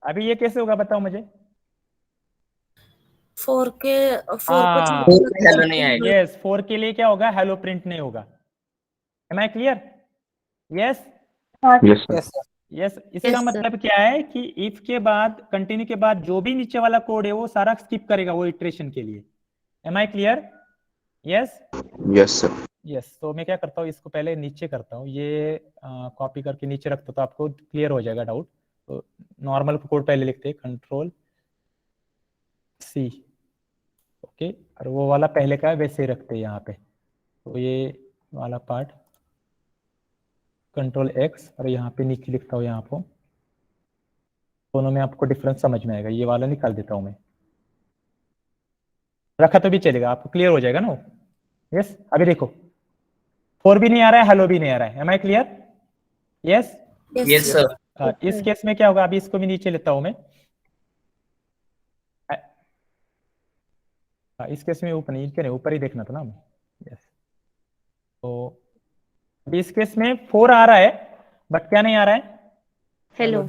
अभी ये कैसे होगा बताओ मुझे? 4 के 4 हाँ, को हेलो नहीं आएगा। यस, 4 के लिए क्या होगा? हेलो प्रिंट नहीं होगा। Am I clear? Yes yes sir. Yes. इसका Yes, sir. मतलब क्या है कि इफ के बाद, कंटिन्यू के बाद जो भी नीचे वाला कोड है वो सारा स्किप करेगा वो इटरेशन के लिए। Am I clear? Yes yes sir. Yes. तो मैं क्या करता हूँ, इसको पहले नीचे करता हूँ, ये कॉपी करके नीचे रखता हूँ, तो आपको क्लियर हो जाएगा डाउट। तो नॉर्मल कोड पहले लिखते हैं, कंट्रोल सी, ओके, और वो वाला पहले का है वैसे ही रखते हैं यहाँ पे। तो ये वाला पार्ट कंट्रोल एक्स, और यहाँ पे नीचे लिखता हूँ, यहाँ पर दोनों में आपको डिफरेंस समझ में आएगा। ये वाला निकाल देता हूँ मैं, रखा तो भी चलेगा, आपको क्लियर हो जाएगा ना? यस। अभी देखो 4 भी नहीं आ रहा है, हेलो भी नहीं आ रहा है। Am I clear? Yes yes sir. इस केस में क्या होगा, अभी इसको भी नीचे लेता हूं मैं। इस केस में ऊपर नहीं, ऊपर ही देखना था ना। यस। तो अभी इस केस में 4 आ रहा है, बट क्या नहीं आ रहा है? Hello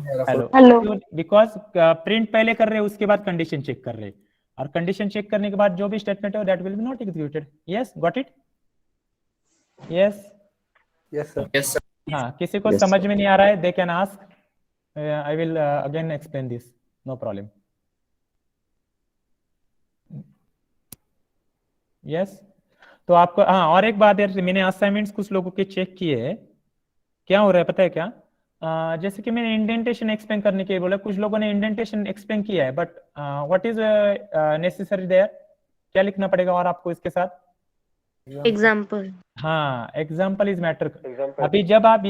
Hello. बिकॉज प्रिंट पहले कर रहे हैं, उसके बाद कंडीशन चेक कर रहे हैं, और कंडीशन चेक करने के बाद जो भी स्टेटमेंट है that will be not executed. Yes, got it? Yes Yes sir. Yes sir. हाँ, किसी को Yes, समझ sir. में नहीं आ रहा है, they can ask, I will again explain this, no problem. Yes. तो आपको, हाँ, और एक बात यार, मैंने असाइनमेंट्स कुछ लोगों के चेक किए हैं, क्या हो रहा है पता है क्या? जैसे कि मैंने इंडेंटेशन एक्सप्लेन करने के लिए बोला, कुछ लोगों ने इंडेंटेशन एक्सप्लेन किया है, but what is necessary there? क्या लिखना पड़ेगा और आपको इसके साथ? एग्जाम्पल। हाँ, एग्जाम्पल इज मैटर। अभी जब आप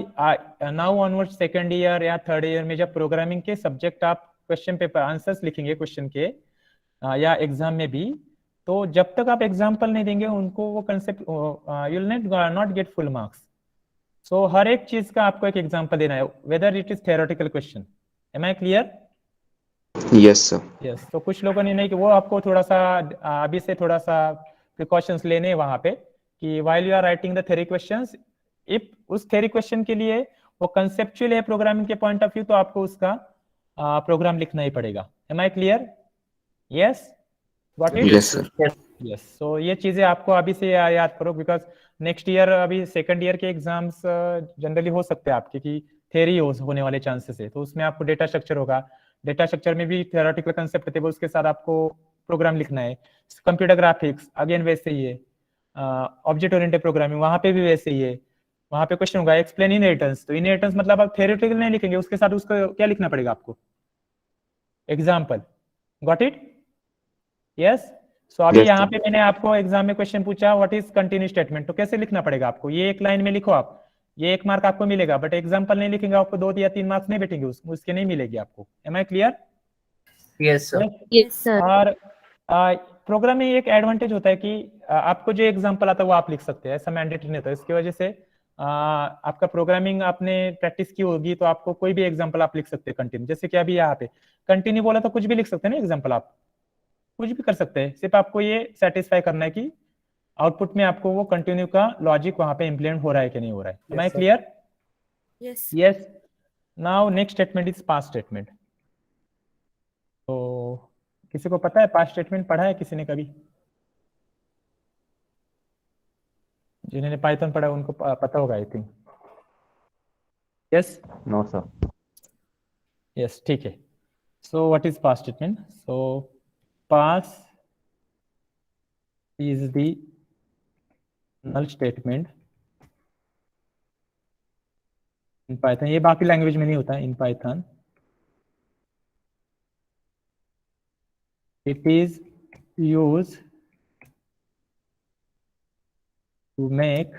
नाउ ऑनवर्ड सेकंड ईयर या थर्ड ईयर में जब प्रोग्रामिंग के सब्जेक्ट आप क्वेश्चन पेपर आंसर्स लिखेंगे क्वेश्चन के, या एग्जाम में भी, तो जब तक आप एग्जाम्पल नहीं देंगे उनको, वो concept you will not get full marks. So हर एक चीज का आपको एक एग्जाम्पल देना है, whether it is theoretical question. Am I clear? Yes sir. Yes. तो कुछ लोगों ने नहीं कि वो आपको थोड़ा सा अभी से थोड़ा सा प्रिकॉशंस लेने वहां पे, कि while you are writing the theory questions, if उस थ्योरी क्वेश्चन के लिए वो कंसेप्चुअल है प्रोग्रामिंग के पॉइंट ऑफ व्यू, तो आपको उसका प्रोग्राम लिखना ही पड़ेगा। Am I clear? Yes, got it? Yes sir. Yes. So ये चीजें आपको अभी से याद करो, बिकॉज नेक्स्ट ईयर, अभी सेकंड ईयर के एग्जाम्स जनरली हो सकते हैं आपके कि थ्योरी होने वाले चांसेस है, तो उसमें आपको डेटा स्ट्रक्चर होगा, डेटा स्ट्रक्चर में भी थ्योरेटिकल कंसेप्ट थे, उसके साथ आपको प्रोग्राम लिखना है। कंप्यूटर ग्राफिक्स अगेन वैसे ही है, ऑब्जेक्ट ओरिएंटेड प्रोग्रामिंग वहां पे भी वैसे ही है। वहां पे क्वेश्चन होगा एक्सप्लेन इनहेरिटेंस, तो इनहेरिटेंस मतलब आप थ्योरेटिकल नहीं लिखेंगे, उसके साथ उसका क्या लिखना पड़ेगा आपको? एग्जाम्पल। Got it? यस। सो अभी Yes, यहाँ sir. पे मैंने आपको एग्जाम में क्वेश्चन पूछा व्हाट इज कंटिन्यू स्टेटमेंट, तो कैसे लिखना पड़ेगा आपको? ये एक लाइन में लिखो आप, ये 1 मार्क आपको मिलेगा, बट एग्जाम्पल नहीं लिखेंगे आपको 2 या 3 मार्क्स नहीं बैठेंगे, उसके नहीं मिलेगी आपको। Am I clear? Yes sir. Yes sir. और प्रोग्राम में एक एडवांटेज होता है कि आपको जो एग्जांपल आता है वो आप लिख सकते हैं, ऐसा मैंडेटरी नहीं होता, इसकी वजह से आपका प्रोग्रामिंग आपने प्रैक्टिस की होगी तो आपको कोई भी एग्जांपल आप लिख सकते हैं कंटिन्यू, जैसे कि अभी यहाँ पे कंटिन्यू बोला तो कुछ भी लिख सकते हैं ना एग्जांपल, आप कुछ भी कर सकते हैं, सिर्फ आपको ये सेटिस्फाई करना है कि आउटपुट में आपको वो कंटिन्यू का लॉजिक वहां पे इम्प्लीमेंट हो रहा है कि नहीं हो रहा है। Am I clear? Yes yes. Now next statement is pass statement. तो किसी को पता है पास स्टेटमेंट पढ़ा है किसी ने कभी? जिन्होंने पाइथन पढ़ा है उनको पता होगा I think. Yes? No sir. Yes, ठीक है। So what is pass statement? So pass is the null statement in Python। ये बाकी लैंग्वेज में नहीं होता है, in Python it is used to make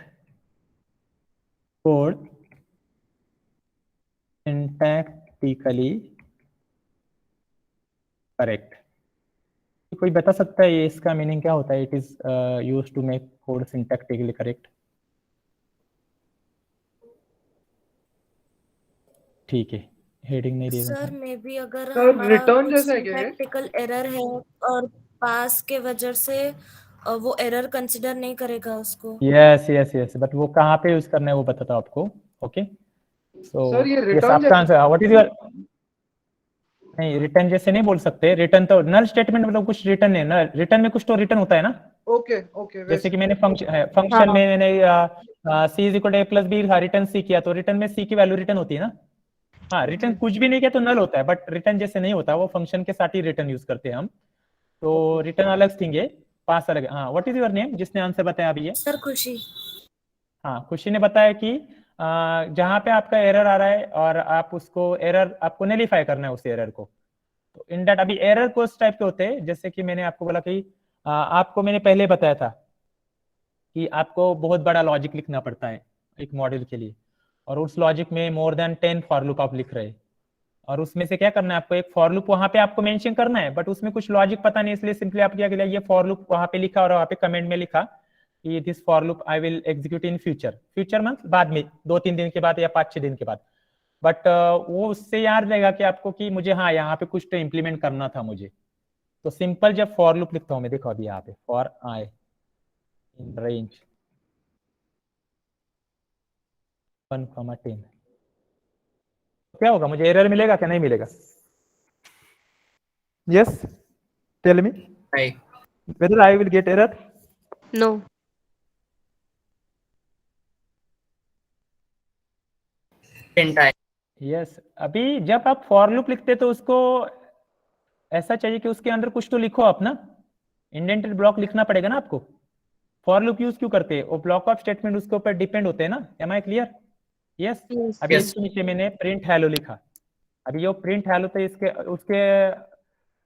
code syntactically correct। कोई बता सकता है ये इसका मीनिंग क्या होता है? It is used to make code syntactically correct. ठीक है, हेडिंग नहीं दी सर मे बी अगर सर, हमारा return जैसा है क्या ये? प्रैक्टिकल एरर है और पास के वजह से वो एरर कंसिडर नहीं करेगा उसको। यस यस यस, बट वो कहाँ पे यूज करना है वो बताता हूँ आपको। ओके, सो सर, ये यस return आपका जैसा- आंसर व्हाट इज योर? नहीं, रिटर्न जैसे नहीं बोल सकते। रिटर्न तो नल स्टेटमेंट मतलब कुछ रिटर्न है ना, रिटर्न में कुछ तो रिटर्न होता है ना। ओके ओके, जैसे कि मैंने फंक्शन में मैंने C is equal to A plus B return C किया तो रिटर्न में सी की वैल्यू रिटर्न होती है ना। हाँ, रिटर्न कुछ भी नहीं किया तो नल होता है, बट रिटर्न जैसे नहीं होता, वो फंक्शन के साथ ही रिटर्न यूज करते हैं हम। तो रिटर्न अलग थिंग है, पास अलग है। हाँ, व्हाट इज योर नेम जिसने आंसर बताया अभी ये? सर खुशी। हाँ, खुशी ने बताया कि जहाँ पे आपका एरर आ रहा है और आप उसको एरर आपको नलिफाई करना है उस एरर को। तो इन दैट अभी एरर को इस टाइप के होते हैं, जैसे कि मैंने आपको बोला कि आपको मैंने पहले बताया था कि आपको बहुत बड़ा लॉजिक लिखना पड़ता है एक मॉडल के लिए, और उस लॉजिक में मोर देन 10 फॉर लूप आप लिख रहे हैं, और उसमें से क्या करना है आपको, एक फॉर लूप वहां पे आपको मेंशन करना है, बट उसमें कुछ लॉजिक पता नहीं, इसलिए सिंपली आप क्या किया, ये फॉर लूप वहां पे लिखा और वहां पे कमेंट में लिखा कि this for loop I will execute in future. Future means बाद में 2-3 दिन के बाद या 5-6 दिन के बाद। बट वो उससे याद रहेगा कि आपको कि मुझे हाँ यहाँ पे कुछ तो इम्प्लीमेंट करना था मुझे। तो सिंपल जब फॉर लूप लिखता हूँ मैं, देखो अभी यहाँ पे फॉर आई इन रेंज 1,10, क्या होगा, मुझे एरर मिलेगा क्या नहीं मिलेगा? Yes, tell me Right. whether I will get error. No. Print I. Yes, अभी जब आप फॉर लूप लिखते तो उसको ऐसा चाहिए कि उसके अंदर कुछ तो लिखो आप ना, इंडेंटेड ब्लॉक लिखना पड़ेगा ना आपको। फॉर लूप यूज क्यों करते हैं? वो ब्लॉक ऑफ स्टेटमेंट उसके ऊपर डिपेंड होते हैं ना। Am I clear? Yes. Yes. अभी Yes. इसके नीचे मैंने प्रिंट हेलो लिखा, अभी ये प्रिंट हेलो तो इसके उसके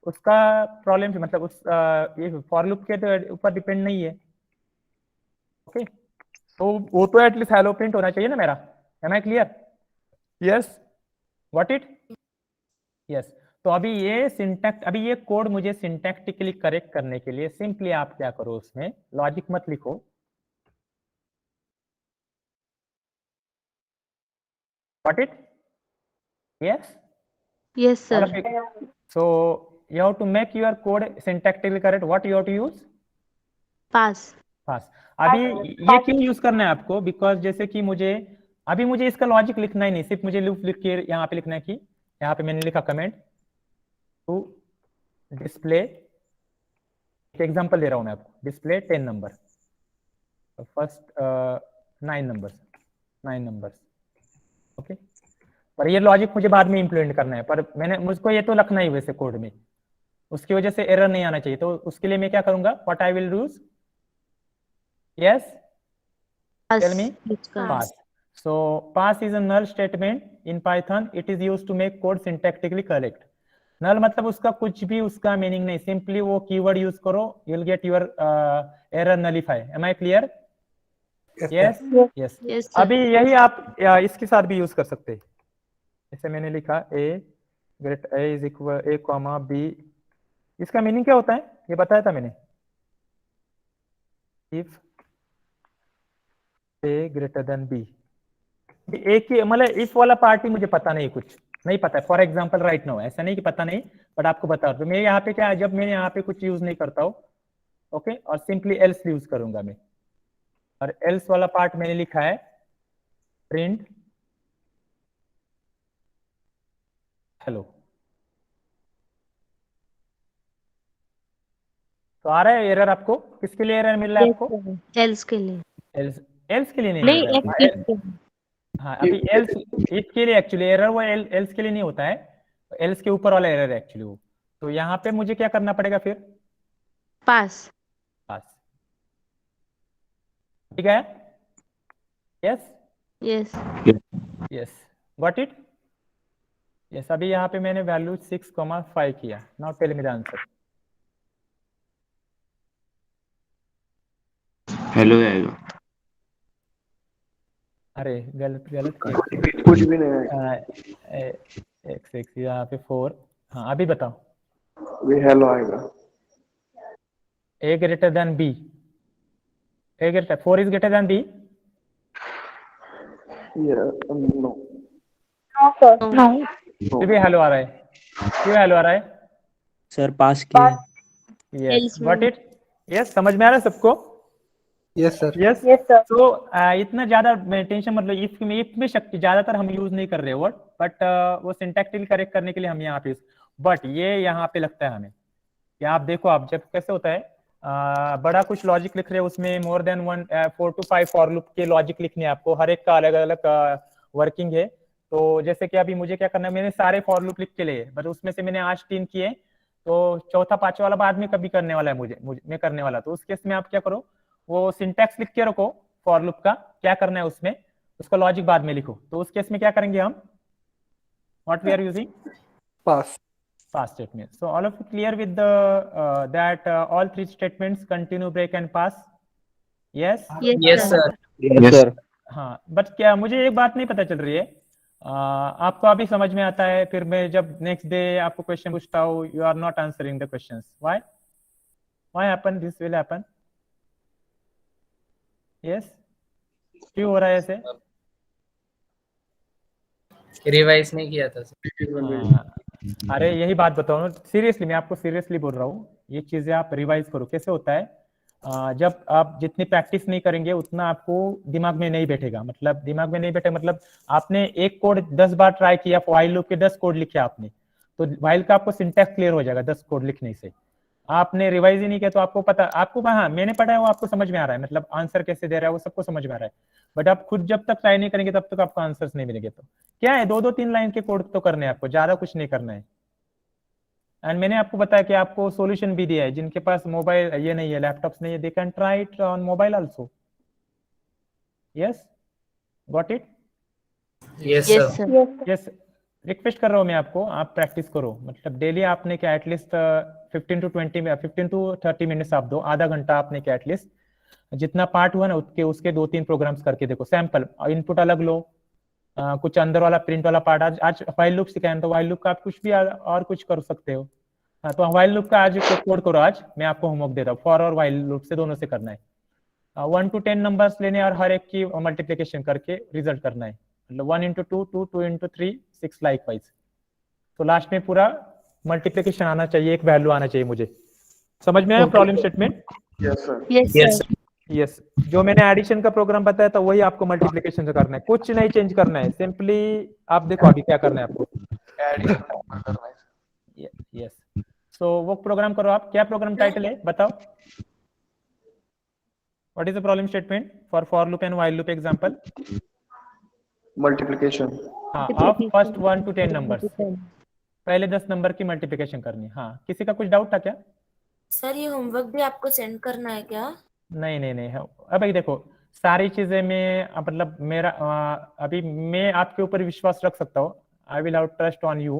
उसका प्रॉब्लम मतलब उस ये फॉर लूप के ऊपर डिपेंड नहीं है। ओके, तो वो तो एटलीस्ट हेलो प्रिंट होना चाहिए ना मेरा। Am I clear? Yes, what it? Yes. तो अभी ये सिंटैक्स, अभी ये कोड मुझे सिंटैक्टिकली करेक्ट करने के लिए सिंपली आप क्या करो, उसमें लॉजिक मत लिखो, what it? Yes, Yes, sir. all of it. So you have to make your code syntactically correct. What you have to use? Pass. पास। अभी ये क्यों यूज करना है आपको? बिकॉज जैसे कि मुझे इसका लॉजिक लिखना ही नहीं, सिर्फ मुझे लूप लिख के यहाँ पे लिखना है कि यहाँ पे मैंने लिखा कमेंट टू डिस्प्ले, एक एग्जांपल दे रहा हूँ मैं आपको, display 10 number, first 9 numbers. Okay, पर ये लॉजिक मुझे बाद में इंप्लीमेंट करना है, पर मुझको ये तो लिखना ही वैसे कोड में, उसकी वजह से एरर नहीं आना चाहिए। तो उसके लिए मैं क्या करूंगा, what I will use? Yes, Pass. Tell me. Which comes. Pass. So pass is a null statement in Python. It is used to make code syntactically correct. Null मतलब उसका कुछ भी उसका मीनिंग नहीं, सिंपली वो कीवर्ड यूज करो, you will get your error nullify. Am I clear? Yes. Yes. Yes, sir. अभी यही आप इसके साथ भी यूज कर सकते हैं। जैसे मैंने लिखा a great a is equal a comma b, इसका मीनिंग क्या होता है ये बताया था मैंने। If a greater than b, एक ही मतलब इफ वाला पार्ट ही मुझे पता नहीं, कुछ नहीं पता है फॉर एग्जांपल राइट नाउ, ऐसा नहीं कि पता नहीं बट आपको बता रहा हूं। तो मैं यहाँ पे क्या है, जब मैं यहाँ पे कुछ यूज नहीं करता हूँ ओके, और सिंपली एल्स यूज करूंगा मैं, और एल्स वाला पार्ट मैंने लिखा है प्रिंट हेलो। तो आ रहा है एरर आपको? किसके लिए एरर मिल रहा है आपको? एल्स के लिए एल्स, एल्स के लिए नहीं नहीं, मिल रहा है। हाँ अभी एल्स इफ के लिए एक्चुअली एरर वो एल्स के लिए नहीं होता है, एल्स के ऊपर वाला एरर है एक्चुअली वो। तो यहाँ पे मुझे क्या करना पड़ेगा फिर? पास। पास, ठीक है? Yes yes yes, got it? Yes, अभी यहाँ पे मैंने वैल्यू 6,5 किया। Now tell me the answer. Hello आएगा। अरे गलत गलत किया। कुछ भी नहीं है, x यहाँ पे 4। हाँ अभी बताओ। अभी हेलो आएगा। a greater than b, a greater 4 is greater than b। No No. फिर भी हेलो आ रहा है, क्यों हेलो आ रहा है? सर पास किया है। यस Else में। Got it. यस, समझ में आ रहा है सबको? Yes, sir. Yes Yes, sir. तो इतना ज्यादा टेंशन मतलब इफ में शक्ति ज्यादातर हम यूज नहीं कर रहे वर्ड, बट वो सिंटैक्टिकली करेक्ट करने के लिए हम यहाँ पे बट ये यहाँ पे लगता है हमें कि आप देखो, आप जब कैसे होता है बड़ा कुछ लॉजिक लिख रहे हो उसमें more than 4 to 5 for loop के लॉजिक लिखने हैं आपको, हर एक का अलग अलग वर्किंग है। तो जैसे कि अभी मुझे क्या करना है, मैंने सारे फॉर लूप लिख के लिए बट उसमें से मैंने आज 3 किए, तो चौथा पांचवा वाला बाद में कभी करने वाला है मुझे मैं करने वाला। तो उस केस में आप क्या करो, वो सिंटैक्स लिख के रखो फॉर लूप का क्या करना है उसमें, उसका लॉजिक बाद में लिखो। तो उस केस में क्या करेंगे हम, what we are using? Pass. Pass statement. So all of you clear with the that all 3 statements continue, break and pass? Yes? Yes, sir. Yes, sir. हाँ, बट क्या मुझे एक बात नहीं पता चल रही है, आपको अभी समझ में आता है, फिर मैं जब नेक्स्ट डे आपको क्वेश्चन पूछता हूँ you are not answering the questions, why happen, this will happen? Yes, क्यों हो रहा है ऐसे? रिवाइज नहीं किया था सर। हाँ, अरे यही बात बताओ ना, सीरियसली मैं आपको सीरियसली बोल रहा हूँ, ये चीजें आप रिवाइज करो। कैसे होता है, जब आप जितनी प्रैक्टिस नहीं करेंगे उतना आपको दिमाग में नहीं बैठेगा। मतलब दिमाग में नहीं बैठेगा मतलब आपने एक कोड 10 बार ट्राई किया, व्हाइल लूप के 10 कोड लिखे आपने, तो व्हाइल का आपको सिंटैक्स क्लियर हो जाएगा 10 कोड लिखने से। आपने रिवाइज ही नहीं किया तो आपको पता, आपको हाँ मैंने पढ़ा है वो आपको समझ में आ रहा है, मतलब आंसर कैसे दे रहा है वो सबको समझ में आ रहा है, बट आप खुद जब तक ट्राई नहीं करेंगे तब तक आपको आंसर्स नहीं मिलेंगे। तो क्या है, 2-2-3 लाइन के कोड तो करने हैं आपको, ज्यादा कुछ नहीं करना है। एंड मैंने आपको बताया कि आपको सॉल्यूशन भी दिया है, जिनके पास मोबाइल ये नहीं है, लैपटॉप्स नहीं है, they can try it on mobile also. Yes, got it? Yes yes sir. Sir. Yes, request कर रहा हूँ मैं आपको, आप प्रैक्टिस करो, मतलब डेली आपने क्या एटलीस्ट 15 to 30 मिनट्स आप दो, आधा घंटा आपने क्या एटलीस्ट जितना पार्ट हुआ ना उसके 2-3 प्रोग्राम्स करके देखो, सैंपल इनपुट अलग लो, कुछ अंदर वाला प्रिंट वाला पार्ट, आज व्हाइल लूप सिखाया तो व्हाइल लूप का आप कुछ भी और कुछ कर सकते हो। हाँ, तो व्हाइल लूप का आज कोड करो, आज मैं आपको होमवर्क दे रहा हूँ, फॉर और व्हाइल लूप से दोनों से करना है। 1 to 10 नंबर्स लेने और हर एक की मल्टीप्लीकेशन करके रिजल्ट करना है, मतलब 1 into 2, 2, 2 into 3, 6 लाइकवाइज। तो लास्ट में पूरा मल्टीप्लीकेशन आना चाहिए, एक वैल्यू आना चाहिए मुझे। समझ में आया problem statement? Yes sir. Yes yes sir. Yes, जो मैंने एडिशन का प्रोग्राम बताया था वही आपको मल्टीप्लीकेशन से करना है, कुछ नहीं चेंज करना है, सिंपली आप देखो अभी क्या करना है आपको। यस, सो वो प्रोग्राम करो आप। क्या प्रोग्राम टाइटल है बताओ? What is the problem statement for loop and while loop example? Multiplication. हाँ, ऑफ फर्स्ट 1 to 10 नंबर्स, पहले 10 नंबर की मल्टीप्लिकेशन करनी है। हाँ, किसी का कुछ डाउट था क्या? सर ये होमवर्क भी आपको सेंड करना है क्या? नहीं नहीं नहीं, अब भाई देखो सारी चीजें में मतलब मेरा अभी मैं आपके ऊपर विश्वास रख सकता हूँ, I will have trust on you,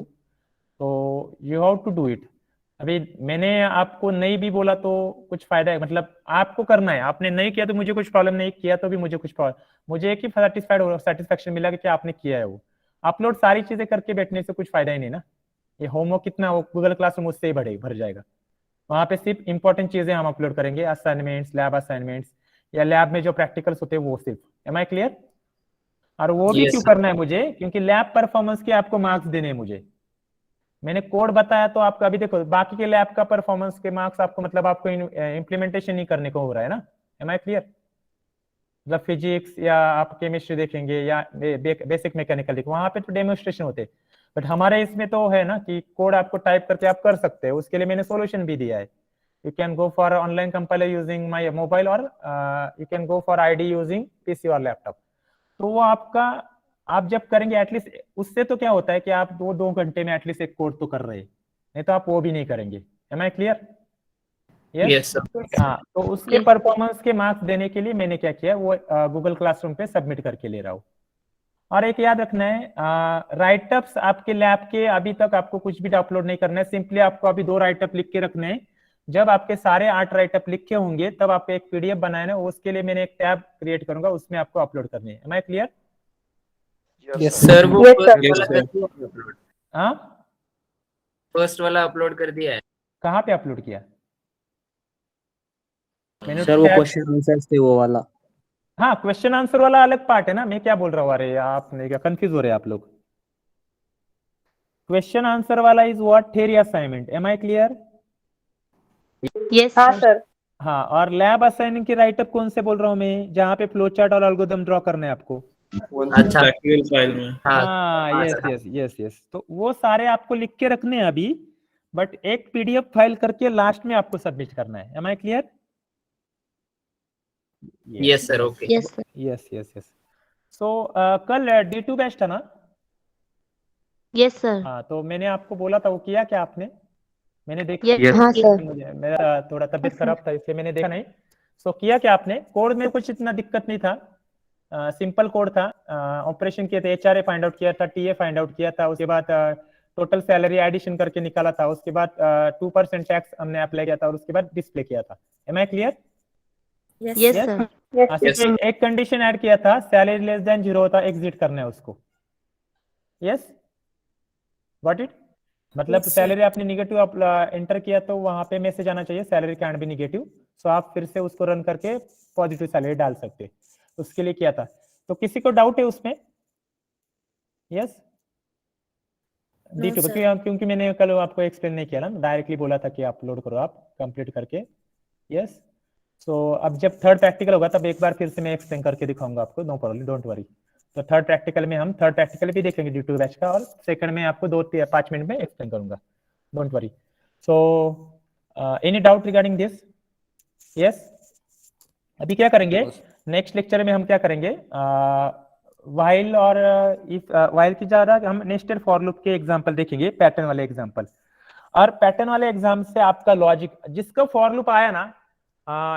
तो you have to do it. अभी मैंने आपको नहीं भी बोला तो कुछ फायदा है, मतलब आपको करना है, आपने नहीं किया तो मुझे कुछ प्रॉब्लम नहीं, किया तो भी मुझे कुछ प्रॉब्लम, मुझे एक ही सेटिस्फैक्शन मिला कि आपने किया है। वो अपलोड सारी चीजें करके बैठने से कुछ फायदा ही नहीं ना, ये होमवर्क कितना वो गूगल क्लासरूम उससे ही भर जाएगा। वहाँ पे सिर्फ इंपॉर्टेंट चीजें हम अपलोड करेंगे, असाइनमेंट्स, लैब असाइनमेंट्स या लैब में जो प्रैक्टिकल्स होते हैं वो सिर्फ। Am I clear? और वो भी Yes, क्यों sir. करना है मुझे, क्योंकि लैब परफॉर्मेंस के आपको मार्क्स देने हैं मुझे। मैंने कोड बताया तो आपका अभी देखो बाकी के लैब का परफॉर्मेंस के मार्क्स आपको मतलब आपको इम्प्लीमेंटेशन नहीं करने को हो रहा है ना, एम आई क्लियर? मतलब फिजिक्स या आप केमिस्ट्री देखेंगे या बेसिक मैकेनिकल देखेंगे, वहां पे तो डेमोन्स्ट्रेशन होते, बट हमारे इसमें तो है ना कि कोड आपको टाइप करके आप कर सकते हैं। उसके लिए मैंने सॉल्यूशन भी दिया है। You can go for online compiler using my mobile और you can go for IDE using PC और लैपटॉप। तो वो आपका आप जब करेंगे एटलीस्ट, उससे तो क्या होता है कि आप 2 घंटे में एटलीस्ट एक कोड तो कर रहे हैं, नहीं तो आप वो भी नहीं करेंगे। Am I clear? Yes, sir. हाँ, तो उसके Yes. परफॉर्मेंस के मार्क्स देने के लिए मैंने क्या किया, वो गूगल क्लासरूम पे सबमिट करके ले रहा हूँ। और एक याद रखना है, राइटअप्स आपके लैब के अभी तक आपको कुछ भी अपलोड नहीं करना है, सिंपली आपको अभी 2 राइटअप लिख के रखने हैं। जब आपके सारे 8 राइटअप लिखे होंगे तब आपको एक पीडीएफ बनाना है, उसके लिए मैंने एक टैब क्रिएट करूंगा, उसमें आपको अपलोड करनी है। Am I clear? सर वो Yes, first sir. वाला कर दिया है upload? हाँ, First वाला अपलोड कर दिया है। कहाँ पे अपलोड किया मैंने? सर वो टैब- क्वेश्चन आंसर्स थे वो वाला। हाँ, क्वेश्चन आंसर वाला अलग पार्ट है ना, मैं क्या बोल रहा हूँ, अरे आपने क्या कंफ्यूज हो रहे हैं आप लोग? क्वेश्चन आंसर वाला is what theory assignment. Am I clear? Yes, हाँ sir. सर। हाँ, और लैब असाइनिंग की राइटअप कौन से बोल रहा हूँ मैं, जहाँ पे फ्लो चार्ट और एल्गोरिथम ड्रॉ करना है आपको। अच्छा, फाइल में। हाँ हाँ, यस यस यस यस, तो वो सारे आपको लिख के रखने हैं अभी, बट एक पीडीएफ फाइल करके लास्ट में आपको सबमिट करना है। Am I clear? Yes, sir. Okay. Yes, sir. Yes yes yes. So कल D2 बैच था ना? Yes, sir. हाँ, तो मैंने आपको बोला था, वो किया क्या आपने? मैंने देखा Yes, हाँ yes. सर। मेरा थोड़ा तबीयत खराब था इसलिए मैंने देखा नहीं। सो किया क्या आपने? कोड में कुछ इतना दिक्कत नहीं था, सिंपल कोड था। ऑपरेशन किए थे, एचआरए फाइंड आउट किया था, टीए फाइंड आउट किया था, उसके बाद टोटल सैलरी एडिशन करके निकाला था, उसके बाद 2% टैक्स हमने अप्लाई किया था, और उसके बाद डिस्प्ले किया था। Am I clear? Yes, Yes? sir. Yes, Yes. एक कंडीशन ऐड किया था, सैलरी लेस देन 0 होता, एग्जिट करना है उसको। Yes, got it? मतलब Yes, sir. सैलरी आपने निगेटिव एंटर किया तो वहां पे मैसेज आना चाहिए सैलरी कैन बी निगेटिव, सो आप फिर से उसको रन करके पॉजिटिव सैलरी डाल सकते, उसके लिए किया था। तो किसी को डाउट है उसमें? Yes, No, D2 sir. क्योंकि मैंने कल आपको एक्सप्लेन नहीं किया ना, डायरेक्टली बोला था कि अपलोड करो आप कंप्लीट करके। यस, सो अब जब थर्ड प्रैक्टिकल होगा तब एक बार फिर से मैं एक्सप्लेन करके दिखाऊंगा आपको, नो प्रॉब्लम, डोंट वरी। तो थर्ड प्रैक्टिकल में हम थर्ड प्रैक्टिकल भी देखेंगे D2 बैच का, और सेकंड में आपको 2-5 मिनट में एक्सप्लेन करूंगा, don't worry. So any doubt regarding this? Yes, अभी क्या करेंगे, नेक्स्ट लेक्चर में हम क्या करेंगे, वाइल और इफ वाइल की ज्यादा हम नेस्टेड फॉर लूप के एग्जांपल देखेंगे, पैटर्न वाले एग्जांपल। और पैटर्न वाले एग्जाम से आपका लॉजिक, जिसका फॉर लूप आया ना,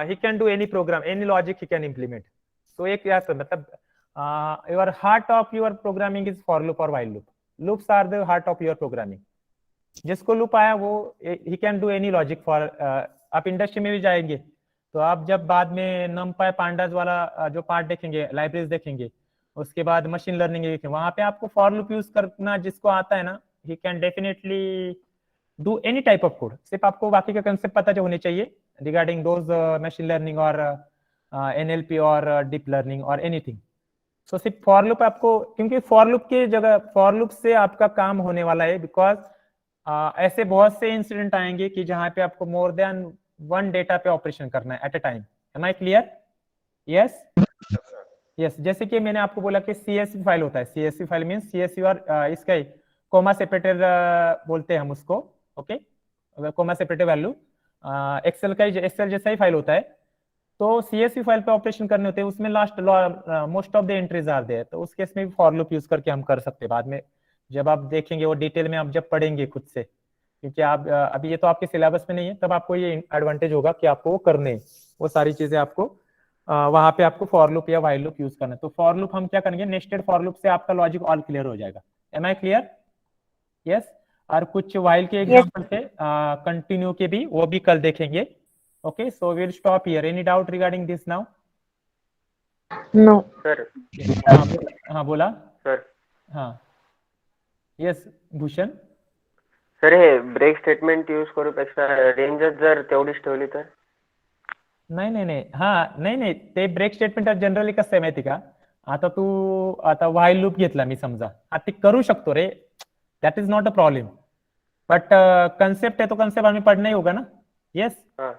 he can do any program, any logic he can implement. So एक क्या मतलब your heart of your programming is for loop or while loop. Loops are the heart of your programming. जिसको लूप आया वो he can do any logic for आप इंडस्ट्री में भी जाएंगे तो आप जब बाद में numpy pandas वाला जो पार्ट देखेंगे, लाइब्रेरीज देखेंगे, उसके बाद मशीन लर्निंग देखेंगे, वहां पे आपको फॉर लूप यूज करना जिसको आता है ना, he can definitely do any type of code. सिर्फ आपको बाकी का कंसेप्ट पता जो होने चाहिए regarding those machine learning or NLP or deep learning or anything. So सिर्फ फॉर लूप आपको, क्योंकि फॉर लूप की जगह फॉर लूप से आपका काम होने वाला है, बिकॉज ऐसे बहुत से इंसिडेंट आएंगे कि जहां पे आपको मोर देन 1 डेटा पे ऑपरेशन करना है at a time. Am I clear? Yes yes, जैसे कि मैंने आपको बोला कि CSV फाइल होता है, CSV फाइल मींस CSV और इसका कोमा सेपरेटेड बोलते हैं हम उसको, okay, comma separated value excel का एक्सेल जैसा ही फाइल होता है। तो CSV फाइल पे ऑपरेशन करने होते हैं, उसमें last most of the entries are there, तो उस केस में भी फॉर लूप यूज करके हम कर सकते हैं बाद में, जब आप देखेंगे वो डिटेल में, आप जब पढ़ेंगे खुद से, क्योंकि आप अभी ये तो आपके सिलेबस में नहीं है, तब आपको ये एडवांटेज होगा कि आपको वो करने, वो सारी चीजें आपको वहां पे आपको फॉर लूप या व्हाइल लूप यूज करना है। तो फॉर लूप हम क्या करेंगे, नेस्टेड फॉर लूप से आपका लॉजिक ऑल क्लियर हो जाएगा। Am I clear? यस, और कुछ व्हाइल के एग्जांपल से कंटिन्यू के भी, वो भी कल देखेंगे। Okay, so we will stop here. Any doubt regarding this now? No sir हाँ बोला सर हाँ, यस भूषण, सर हे ब्रेक स्टेटमेंट यूज करूपेक्षा रेंजच जर तेवढीच ठेवली तर? नाही, हा नाही, ते ब्रेक स्टेटमेंट जनरली कसं आहे माहिती का, आता तू आता व्हाईल लूप घेतला मी समजा, आता ते करू शकतो रे, that is not a problem, but concept है तो कंसेप्ट हमें पढ़ना ही होगा ना. यस, हाँ.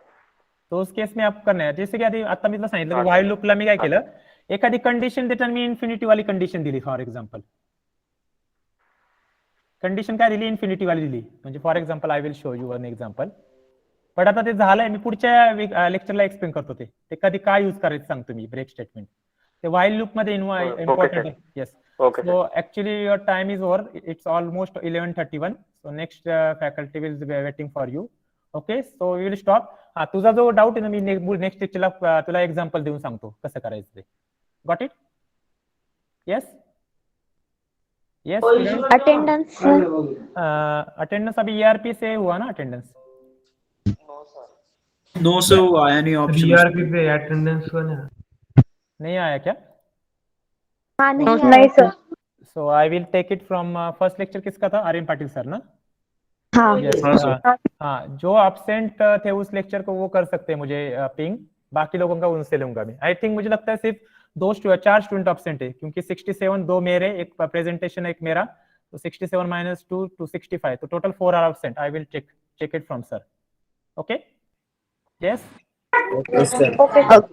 तो उस केस में आप करना है, जैसे की आधी आता मी तुला सांगितलं व्हाईल लूपला मी काय केलं, एखादी कंडिशन देताना मी इन्फिनिटी वाली कंडिशन दिली. फॉर एक्झाम्पल कंडिशन काय दिली, इन्फिनिटी वाली दिली. म्हणजे for example I will show you one example. पण आता ते झालंय, मी पुढच्या लेक्चरला एक्सप्लेन करतो ते कधी काय यूज करायचं सांगतो मी. ब्रेक स्टेटमेंट ते व्हाईल लूप मध्ये इम्पॉर्टंट आहे. Yes. Okay. So actually your time is over. It's almost 11:31. So next faculty will be waiting for you. Okay. So we will stop. हा तुझा जो डाऊट आहे ना, मी नेक्स्ट लेक्चरला तुला एक्झाम्पल देऊन सांगतो कसं करायचं ते. Got it? Yes. Yes. Attendance attendance अभी ERP से हुआ ना अटेंडेंस? नो सर, वो आया नहीं ऑप्शन. ERP पे अटेंडेंस को ना नहीं आया क्या? हाँ नहीं sir. So I will take it from first lecture. किसका था? आर्यन पाटिल सर ना? हाँ. Yes, हाँ, sir. हाँ, जो absent थे उस लेक्चर को वो कर सकते हैं मुझे पिंग, बाकी लोगों का उनसे लूंगा मैं. आई थिंक मुझे लगता है सिर्फ 4 स्टूडेंट absent है, क्योंकि 67 दो मेरे, एक प्रेजेंटेशन एक मेरा, तो 67 minus 2 to 65, तो total 4 are absent. I will check it from sir. Okay? Yes. Okay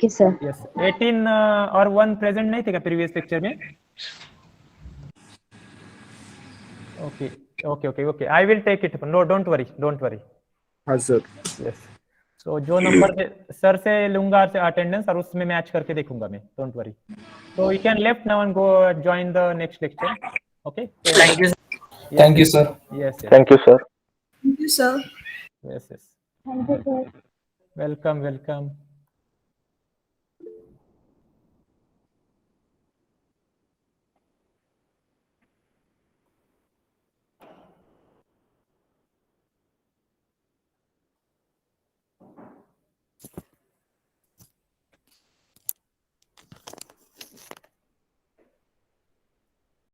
sir. Yes. 18 और 1 प्रेजेंट नहीं थे क्या प्रीवियस लेक्चर में? Okay. Okay. I will take it. No, don't worry. हाँ सर. Yes. So जो नंबर सर से लूंगा अटेंडेंस और उसमें मैच करके देखूंगा मैं. Don't worry. So you can left now and go join the next lecture. Okay. Thank you. Thank you, sir. Yes. Thank you, sir. Thank you, sir. Yes. Thank you sir. Welcome.